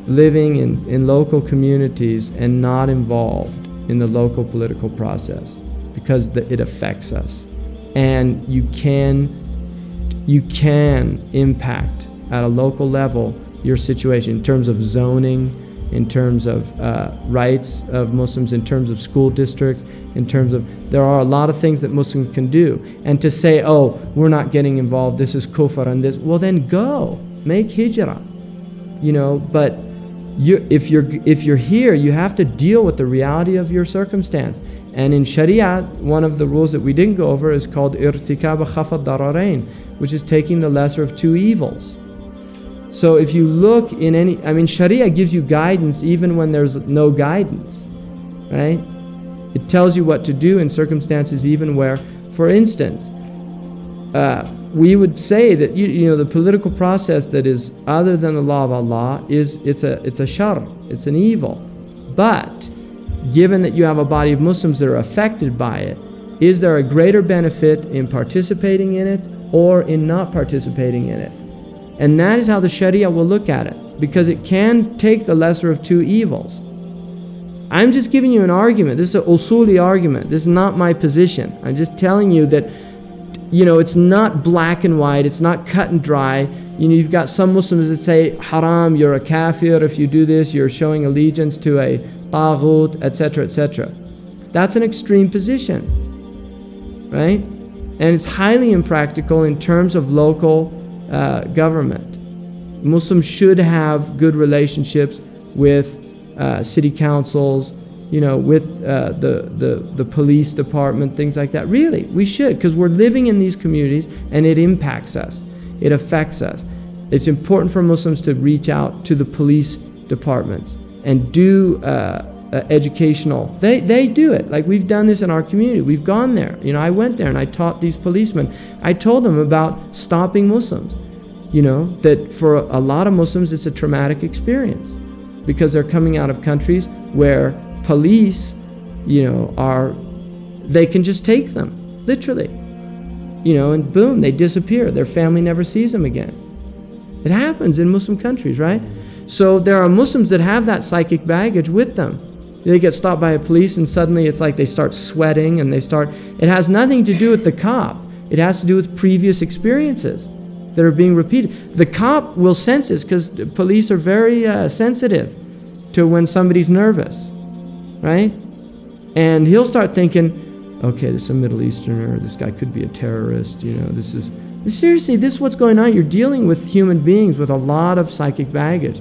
living in local communities and not involved in the local political process, because it affects us. And you can impact at a local level your situation in terms of zoning, in terms of rights of Muslims, in terms of school districts, in terms of, there are a lot of things that Muslims can do. And to say, oh, we're not getting involved, this is kufr and this, well then go, make hijrah. But if you're here, you have to deal with the reality of your circumstance. And in Shari'ah, one of the rules that we didn't go over is called irtikab khafad dararain, which is taking the lesser of two evils. So if you look in Shari'ah gives you guidance even when there's no guidance, right? It tells you what to do in circumstances even where, for instance, we would say that the political process that is other than the law of Allah it's a shar, it's an evil. But given that you have a body of Muslims that are affected by it, is there a greater benefit in participating in it or in not participating in it? And that is how the Sharia will look at it, because it can take the lesser of two evils. I'm just giving you an argument. This is an usuli argument. This is not my position. I'm just telling you that, it's not black and white. It's not cut and dry. You've got some Muslims that say, haram, you're a kafir. If you do this, you're showing allegiance to a taghut, etc., etc. That's an extreme position, right? And it's highly impractical in terms of local government. Muslims should have good relationships with city councils, with the police department, things like that. Really, we should, because we're living in these communities and it impacts us. It affects us. It's important for Muslims to reach out to the police departments and do educational. They do it. Like, we've done this in our community. We've gone there. I went there and I taught these policemen. I told them about stopping Muslims. That for a lot of Muslims it's a traumatic experience because they're coming out of countries where police, they can just take them, literally. And boom, they disappear. Their family never sees them again. It happens in Muslim countries, right? So there are Muslims that have that psychic baggage with them. They get stopped by a police and suddenly it's like they start sweating and it has nothing to do with the cop. It has to do with previous experiences that are being repeated. The cop will sense this because police are very sensitive to when somebody's nervous, right? And he'll start thinking, okay, this is a Middle Easterner, this guy could be a terrorist, seriously, this is what's going on. You're dealing with human beings with a lot of psychic baggage.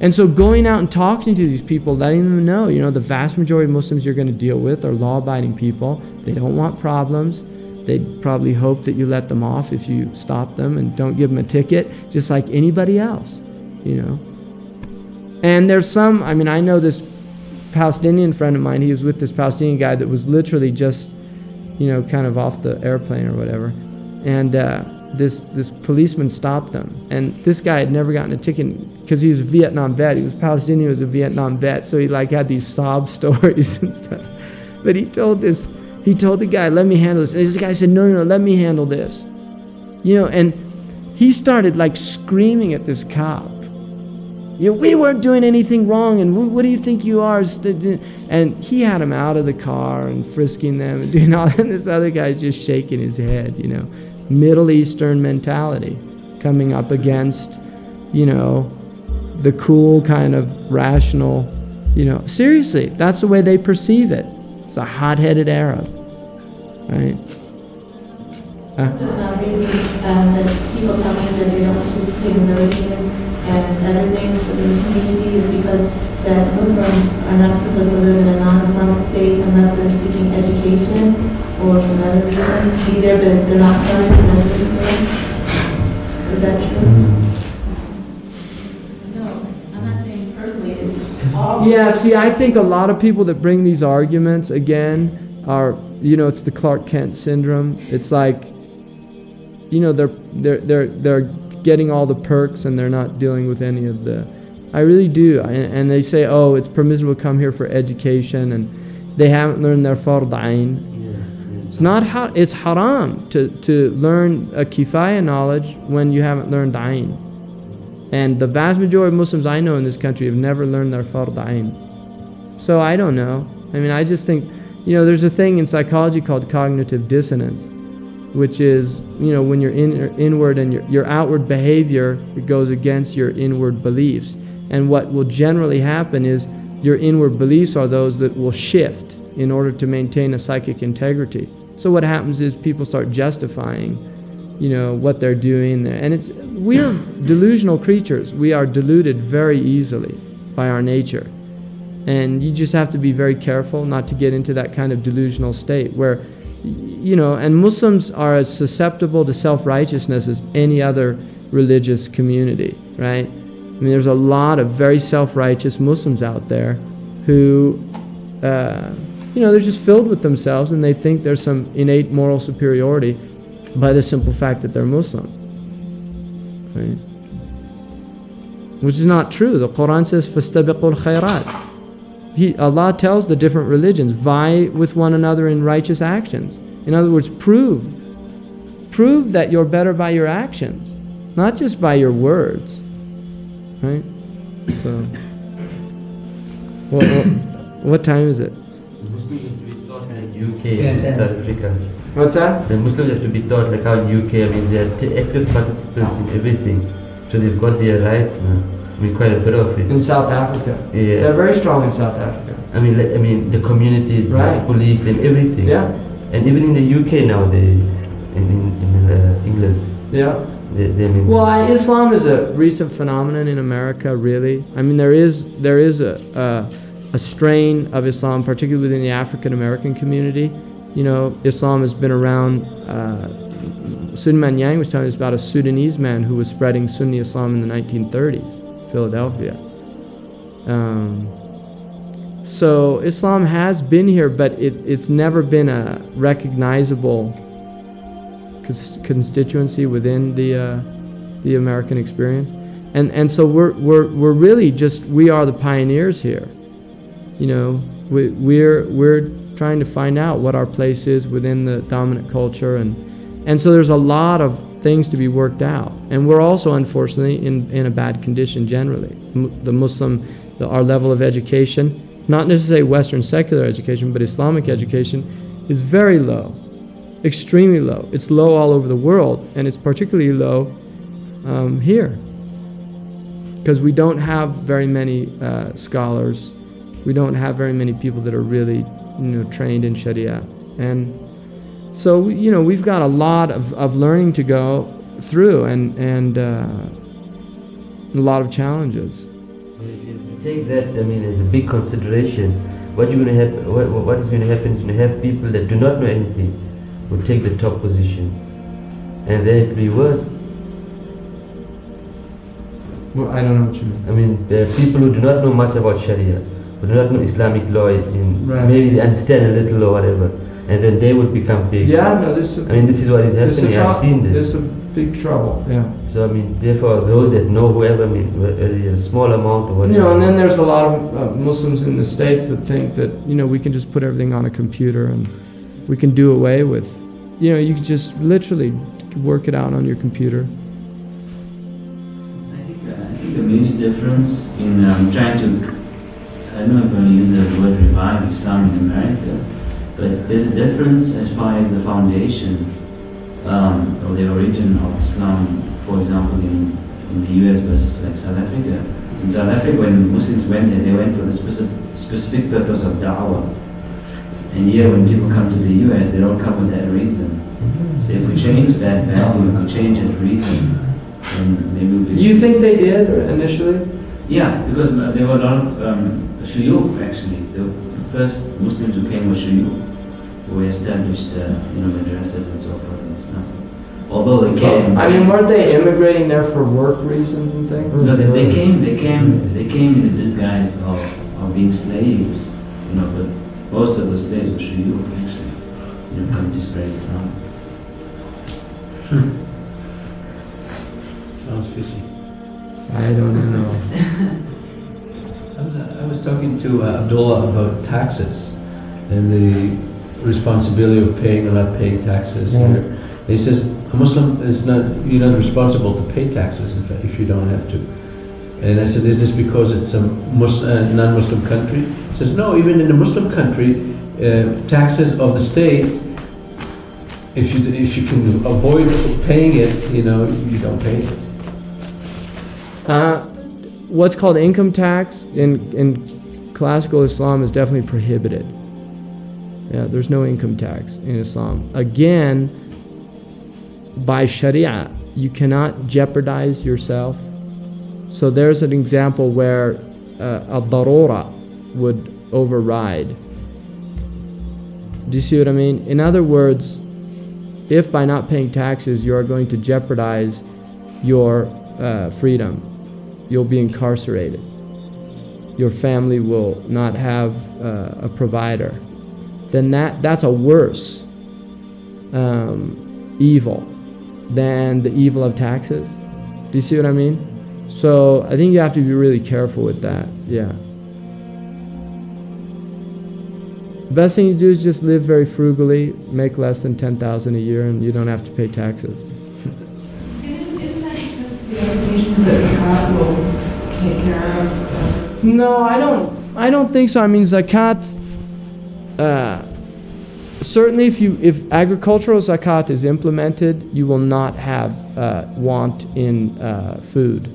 And so going out and talking to these people, letting them know, the vast majority of Muslims you're going to deal with are law-abiding people. They don't want problems. They'd probably hope that you let them off if you stop them and don't give them a ticket, just like anybody else, And there's some, I know this Palestinian friend of mine, he was with this Palestinian guy that was literally just, kind of off the airplane or whatever. And this policeman stopped them. And this guy had never gotten a ticket because he was a Vietnam vet. He was Palestinian, he was a Vietnam vet. So he had these sob stories and stuff. But he told the guy, let me handle this. And this guy said, no, let me handle this. And he started screaming at this cop. We weren't doing anything wrong, and what do you think you are? And he had him out of the car and frisking them and doing all that. And this other guy's just shaking his head, Middle Eastern mentality coming up against, the cool kind of rational, seriously, that's the way they perceive it. It's a hot-headed Arab, right? That people tell me that they don't participate in religion and other things within the community is because that Muslims are not supposed to live in a non-Islamic state unless they're seeking education or some other reason to be there, but they're not part of the rest of Islam. Is that true? No, I'm not saying personally. It's all. Yeah, see, I think a lot of people that bring these arguments again are, it's the Clark Kent syndrome. It's like, they're getting all the perks and they're not dealing with any of the. I really do. And they say, oh, it's permissible to come here for education, and they haven't learned their fard ayn. It's not it's haram to learn a kifaya knowledge when you haven't learned ayn. And the vast majority of Muslims I know in this country have never learned their fard ayn. So I don't know. I just think, there's a thing in psychology called cognitive dissonance, which is, when you're inward and your outward behavior, it goes against your inward beliefs. And what will generally happen is your inward beliefs are those that will shift in order to maintain a psychic integrity. So what happens is people start justifying, what they're doing. And we're delusional creatures. We are deluded very easily by our nature. And you just have to be very careful not to get into that kind of delusional state where, and Muslims are as susceptible to self-righteousness as any other religious community, right? There's a lot of very self-righteous Muslims out there who, they're just filled with themselves and they think there's some innate moral superiority by the simple fact that they're Muslim, right? Which is not true. The Qur'an says, فَاسْتَبِقُوا الْخَيْرَاتِ. Allah tells the different religions, vie with one another in righteous actions. In other words, prove that you're better by your actions, not just by your words. Right? So, what time is it? The Muslims have to be taught in UK and South Africa. What's that? The Muslims have to be taught like how in UK, they are active participants in everything. So they've got their rights now. Quite a bit of it. In South Africa. Yeah. They're very strong in South Africa. The community, right. The police and everything. Yeah. And even in the UK now, in England. Yeah. They mean. Well, Islam is a recent phenomenon in America, really. I mean, there is a strain of Islam, particularly within the African American community. You know, Islam has been around. Sun Man Yang was telling us about a Sudanese man who was spreading Sunni Islam in the 1930s, Philadelphia. So Islam has been here, but it's never been a recognizable constituency within the American experience, and so we're really just, we are the pioneers here. You know, we're trying to find out what our place is within the dominant culture, and so there's a lot of things to be worked out, and we're also unfortunately in a bad condition generally. Our level of education, not necessarily Western secular education, but Islamic education, is very low. Extremely low. It's low all over the world, and it's particularly low here, because we don't have very many scholars. We don't have very many people that are really, trained in Shari'ah, and so we've got a lot of learning to go through, and a lot of challenges. If you take that, as a big consideration, what is going to happen is you have people that do not know anything will take the top positions, and then it will be worse. Well, I don't know what you mean. There are people who do not know much about Sharia, who do not know Islamic law, right. Maybe they understand a little or whatever, and then they would become big. Yeah, no, this is what is happening. I've seen this. This is a big trouble, yeah. So, therefore, those that know whoever, a small amount or whatever. And then there's a lot of Muslims in the States that think that, we can just put everything on a computer and we can do away with, you can just literally work it out on your computer. I think the major difference in trying to, I don't know if I'm going to use the word revive Islam in America, but there's a difference as far as the foundation or the origin of Islam, for example, in the US versus like South Africa. In South Africa, when Muslims went there, they went for the specific purpose of da'wah. And here, when people come to the US, they don't come with that reason. So if we change that value, we could change that reason, and maybe we could... Do you think they did initially? Yeah, because there were a lot of shuyukh actually. The first Muslims who came were shuyukh, who established madrasas and so forth and stuff. Although they came... weren't they immigrating there for work reasons and things? No, they came in the disguise of being slaves, but most of the slaves were shuyukh actually, come to spread Islam. Sounds fishy. I don't know. I was talking to Abdullah about taxes and the responsibility of paying or not paying taxes. Yeah. He says a Muslim is you're not responsible to pay taxes if you don't have to. And I said, is this because it's a non-Muslim country? He says, no, even in a Muslim country, taxes of the state, if you can avoid paying it, you don't pay it. What's called income tax in classical Islam is definitely prohibited. Yeah, there's no income tax in Islam. Again, by Shari'ah, you cannot jeopardize yourself. So there's an example where al-darura would override. Do you see what I mean? In other words, if by not paying taxes you are going to jeopardize your freedom, you'll be incarcerated. Your family will not have a provider. Then that's a worse evil than the evil of taxes. Do you see what I mean? So I think you have to be really careful with that. Yeah. The best thing you do is just live very frugally, make less than $10,000 a year, and you don't have to pay taxes. Isn't that because the obligations that zakat will take care of? No, I don't think so. Zakat, certainly if agricultural zakat is implemented, you will not have want in food,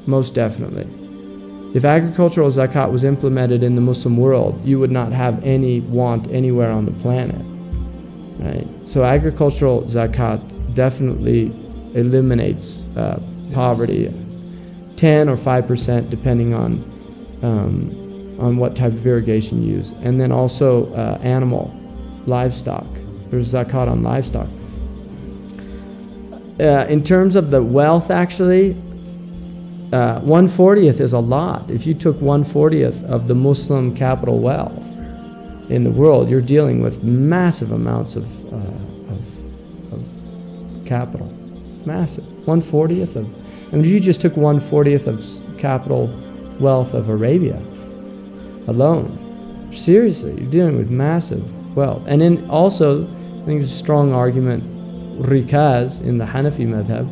most definitely. If agricultural zakat was implemented in the Muslim world, you would not have any want anywhere on the planet. right? So agricultural zakat definitely eliminates poverty, 10 or 5% depending on what type of irrigation you use. And then also livestock. There's zakat on livestock. In terms of the wealth, actually, 1/40th is a lot. If you took 1/40th of the Muslim capital wealth in the world, you're dealing with massive amounts of capital. Massive. 1/40th of, I mean, if you just took 1/40th of capital wealth of Arabia alone, seriously, you're dealing with massive wealth. And then also, I think there's a strong argument, rikaz in the Hanafi madhab,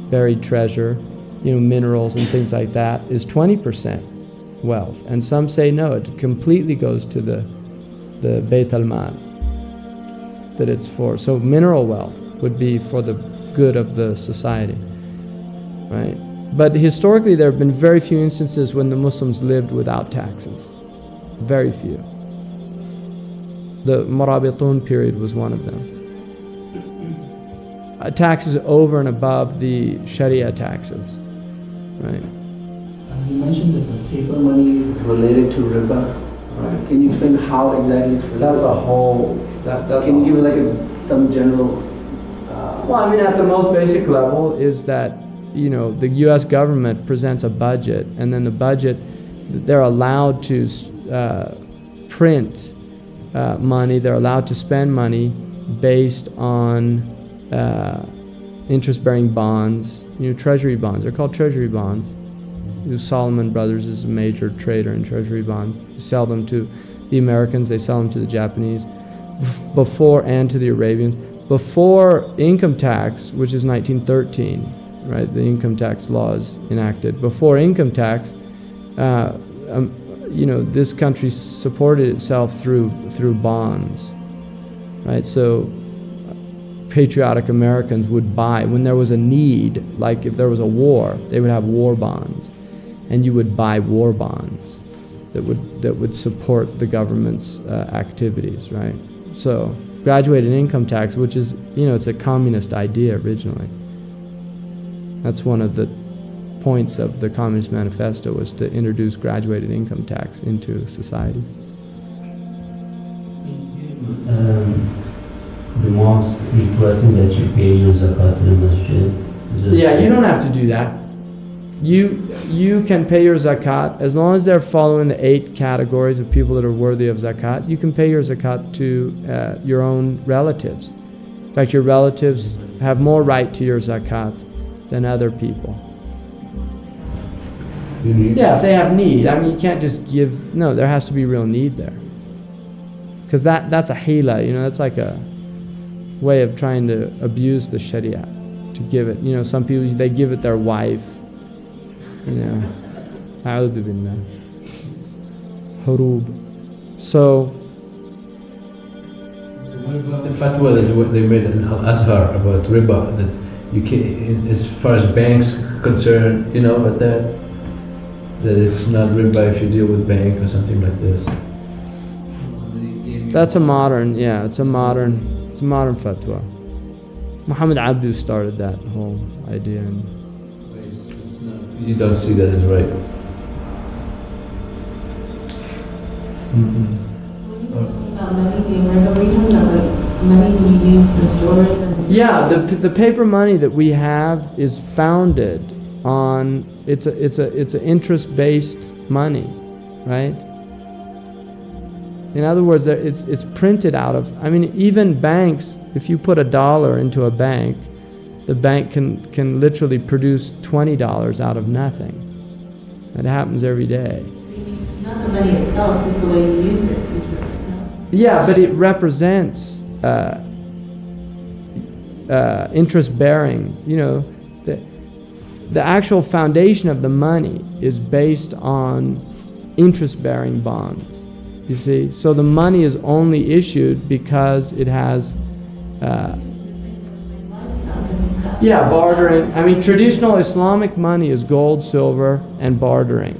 buried treasure, minerals and things like that, is 20% wealth. And some say no, it completely goes to the Bayt al-Mal, that it's for. So mineral wealth would be for the good of the society, right? But historically there have been very few instances when the Muslims lived without taxes. Very few. The Murabitun period was one of them. Taxes over and above the Shari'ah taxes, right? You mentioned that the paper money is related to riba, right? Can you explain how exactly it's related? That's a whole. Can you give me some general? Well, I mean, at the most basic level is that the U.S. government presents a budget, and then the budget, they're allowed to print money. They're allowed to spend money based on interest-bearing bonds, treasury bonds. They're called treasury bonds. Solomon Brothers is a major trader in treasury bonds. They sell them to the Americans. They sell them to the Japanese, and to the Arabians. Before income tax, which is 1913, right? The income tax law is enacted. Before income tax, this country supported itself through bonds, right? So patriotic Americans would buy when there was a need, like if there was a war, they would have war bonds, and you would buy war bonds that would support the government's activities, right? So graduated income tax, which is it's a communist idea originally. That's one of the points of the Communist Manifesto, was to introduce graduated income tax into society. The mosque requesting that you pay your zakat to the masjid. Yeah, you don't have to do that. You can pay your zakat as long as they're following the 8 categories of people that are worthy of zakat. You can pay your zakat to your own relatives. In fact, your relatives have more right to your zakat than other people. Yeah, if they have need. I mean, you can't just give. No, there has to be real need there. Because that's a hila, that's like a way of trying to abuse the Shari'ah, to give it. Some people, they give it their wife. A'udhu billah. Hurub. So what about the fatwa that they made in Al-Azhar about riba, that you can, as far as banks concerned, but that it's not riba if you deal with bank or something like this? That's a modern fatwa. Muhammad Abdu started that whole idea. You don't see that as right? Yeah, the paper money that we have is founded on, it's an interest-based money, right? In other words, it's printed out of, even banks, if you put $1 into a bank, the bank can literally produce $20 out of nothing. That happens every day. Not the money itself, just the way you use it. Yeah, but it represents interest-bearing. The actual foundation of the money is based on interest-bearing bonds. You see, so the money is only issued because it has. Bartering. Traditional Islamic money is gold, silver, and bartering,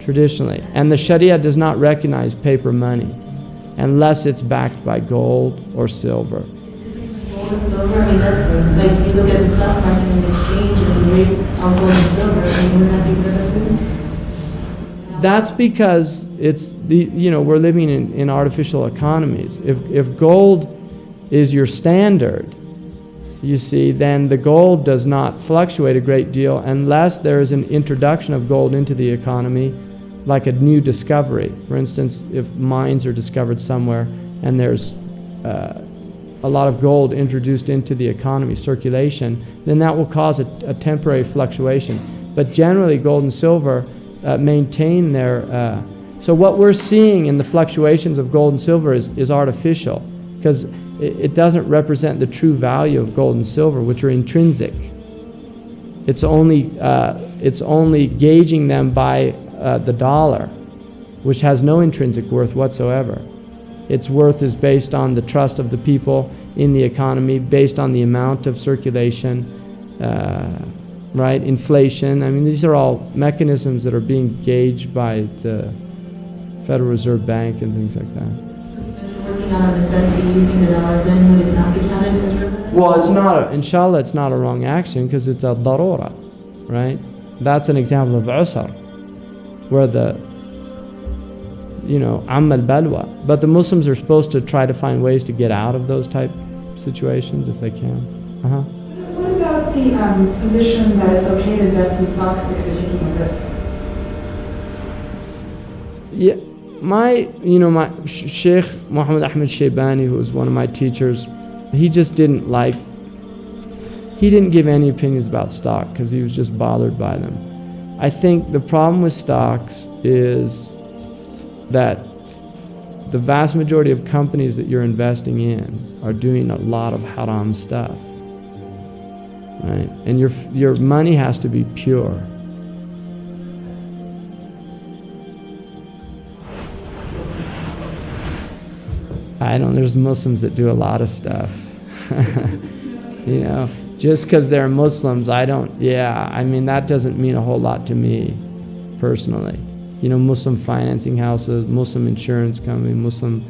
traditionally. And the Sharia does not recognize paper money unless it's backed by gold or silver. Gold and silver, I mean, that's, like, you look at the stock market and exchange and the rate on gold and silver, I mean, wouldn't that be better? That's because it's we're living in artificial economies. If gold is your standard, you see, then the gold does not fluctuate a great deal unless there is an introduction of gold into the economy, like a new discovery. For instance, if mines are discovered somewhere and there's a lot of gold introduced into the economy, circulation, then that will cause a temporary fluctuation. But generally, gold and silver maintain their... so what we're seeing in the fluctuations of gold and silver is artificial, because it doesn't represent the true value of gold and silver, which are intrinsic. It's only gauging them by the dollar, which has no intrinsic worth whatsoever. Its worth is based on the trust of the people in the economy, based on the amount of circulation, right? Inflation. I mean, these are all mechanisms that are being gauged by the Federal Reserve Bank and things like that. Working on a necessity using the dollar, then would it not be counted as riba? Well, it's not, inshallah, it's not a wrong action because it's a darura, right? That's an example of usr, where amma al-balwa. But the Muslims are supposed to try to find ways to get out of those type situations if they can. What about the position that it's okay to invest in stocks because you're taking a risk? Yeah. My Sheikh Muhammad Ahmed Shaybani, who was one of my teachers, he just didn't give any opinions about stock because he was just bothered by them. I think the problem with stocks is that the vast majority of companies that you're investing in are doing a lot of haram stuff, right? And your money has to be pure. There's Muslims that do a lot of stuff. Just because they're Muslims, that doesn't mean a whole lot to me, personally. Muslim financing houses, Muslim insurance company, Muslim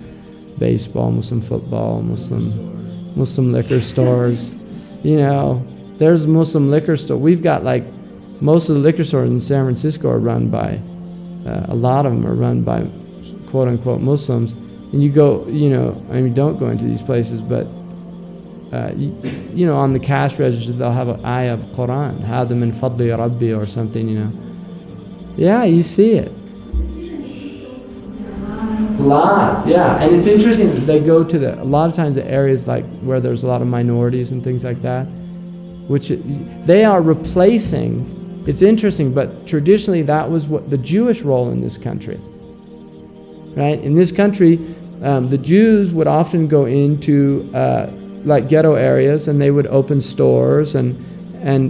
baseball, Muslim football, Muslim liquor stores. There's Muslim liquor store. We've got most of the liquor stores in San Francisco are run by, a lot of them are run by quote unquote Muslims. And you go, don't go into these places, but, on the cash register, they'll have an ayah of Qur'an, هَذَا مِن فَضْلِ رَبِّي or something, Yeah, you see it. A lot, yeah. And it's interesting that they go to a lot of times the areas where there's a lot of minorities and things like that, which they are replacing. It's interesting, but traditionally that was what the Jewish role in this country. Right? In this country, the Jews would often go into ghetto areas, and they would open stores and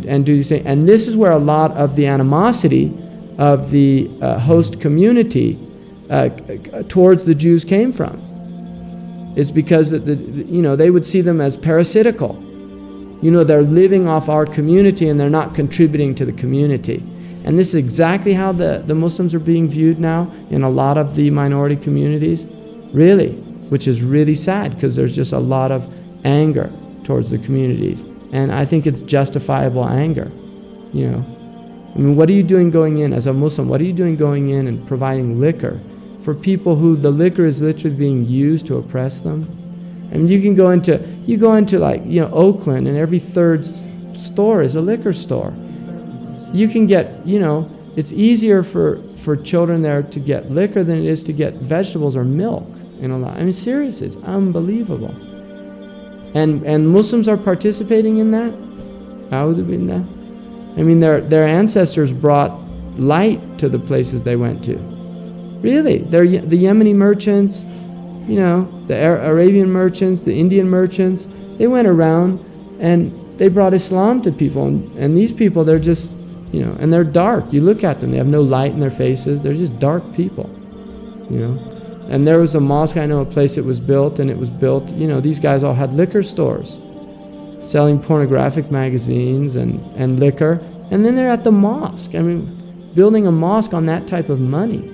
do these things. And this is where a lot of the animosity of the host community towards the Jews came from. It's because they would see them as parasitical. They're living off our community and they're not contributing to the community. And this is exactly how the Muslims are being viewed now in a lot of the minority communities, really, which is really sad because there's just a lot of anger towards the communities. And I think it's justifiable anger, what are you doing going in as a Muslim? What are you doing going in and providing liquor for people who the liquor is literally being used to oppress them? I mean, you go into Oakland, and every third store is a liquor store. You can get, it's easier for children there to get liquor than it is to get vegetables or milk in a lot. I mean, seriously, it's unbelievable. And Muslims are participating in that. A'udhu billah. I mean, their ancestors brought light to the places they went to. Really, the Yemeni merchants, the Arabian merchants, the Indian merchants, they went around and they brought Islam to people. And these people, they're just, and they're dark. You look at them, they have no light in their faces. They're just dark people, And there was a mosque, I know a place that was built, and it was built, these guys all had liquor stores, selling pornographic magazines and liquor. And then they're at the mosque. I mean, building a mosque on that type of money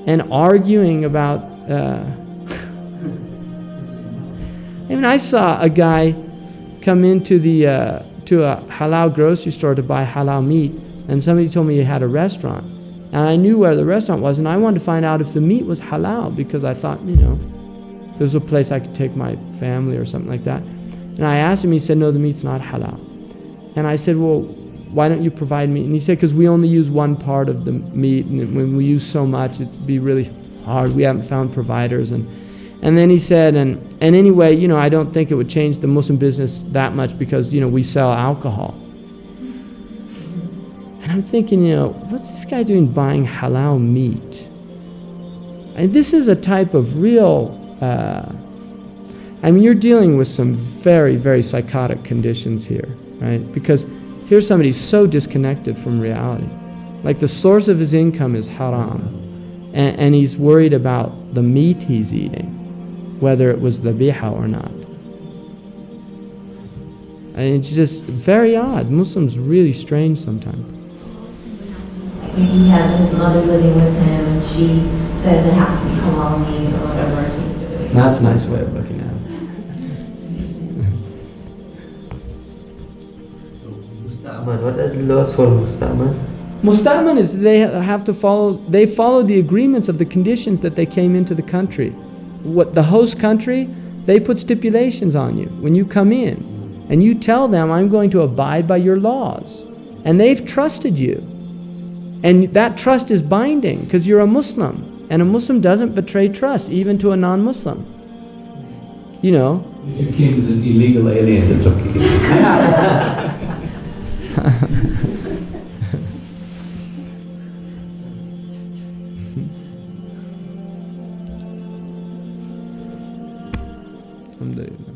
and arguing about, I saw a guy come into the to a halal grocery store to buy halal meat, and somebody told me he had a restaurant, and I knew where the restaurant was, and I wanted to find out if the meat was halal, because I thought, there was a place I could take my family or something like that. And I asked him, he said, no, the meat's not halal. And I said, well, why don't you provide meat? And he said, because we only use one part of the meat, and when we use so much, it'd be really hard. We haven't found providers. And then he said, and anyway, I don't think it would change the Muslim business that much, because, we sell alcohol. And I'm thinking, what's this guy doing buying halal meat? And this is a type of real, you're dealing with some very, very psychotic conditions here, right? Because here's somebody so disconnected from reality. Like the source of his income is haram, and he's worried about the meat he's eating, whether it was dhabiha or not. And it's just very odd. Muslims really strange sometimes. He has his mother living with him, and she says it has to be halal meat or whatever he's doing. That's a nice way of looking at it. What are the laws for Musta'man? Musta'man is they follow the agreements of the conditions that they came into the country. What the host country, they put stipulations on you when you come in, and you tell them, I'm going to abide by your laws, and they've trusted you, and that trust is binding because you're a Muslim, and a Muslim doesn't betray trust even to a non-Muslim. If your king is an illegal alien, it's okay. Alhamdulillah.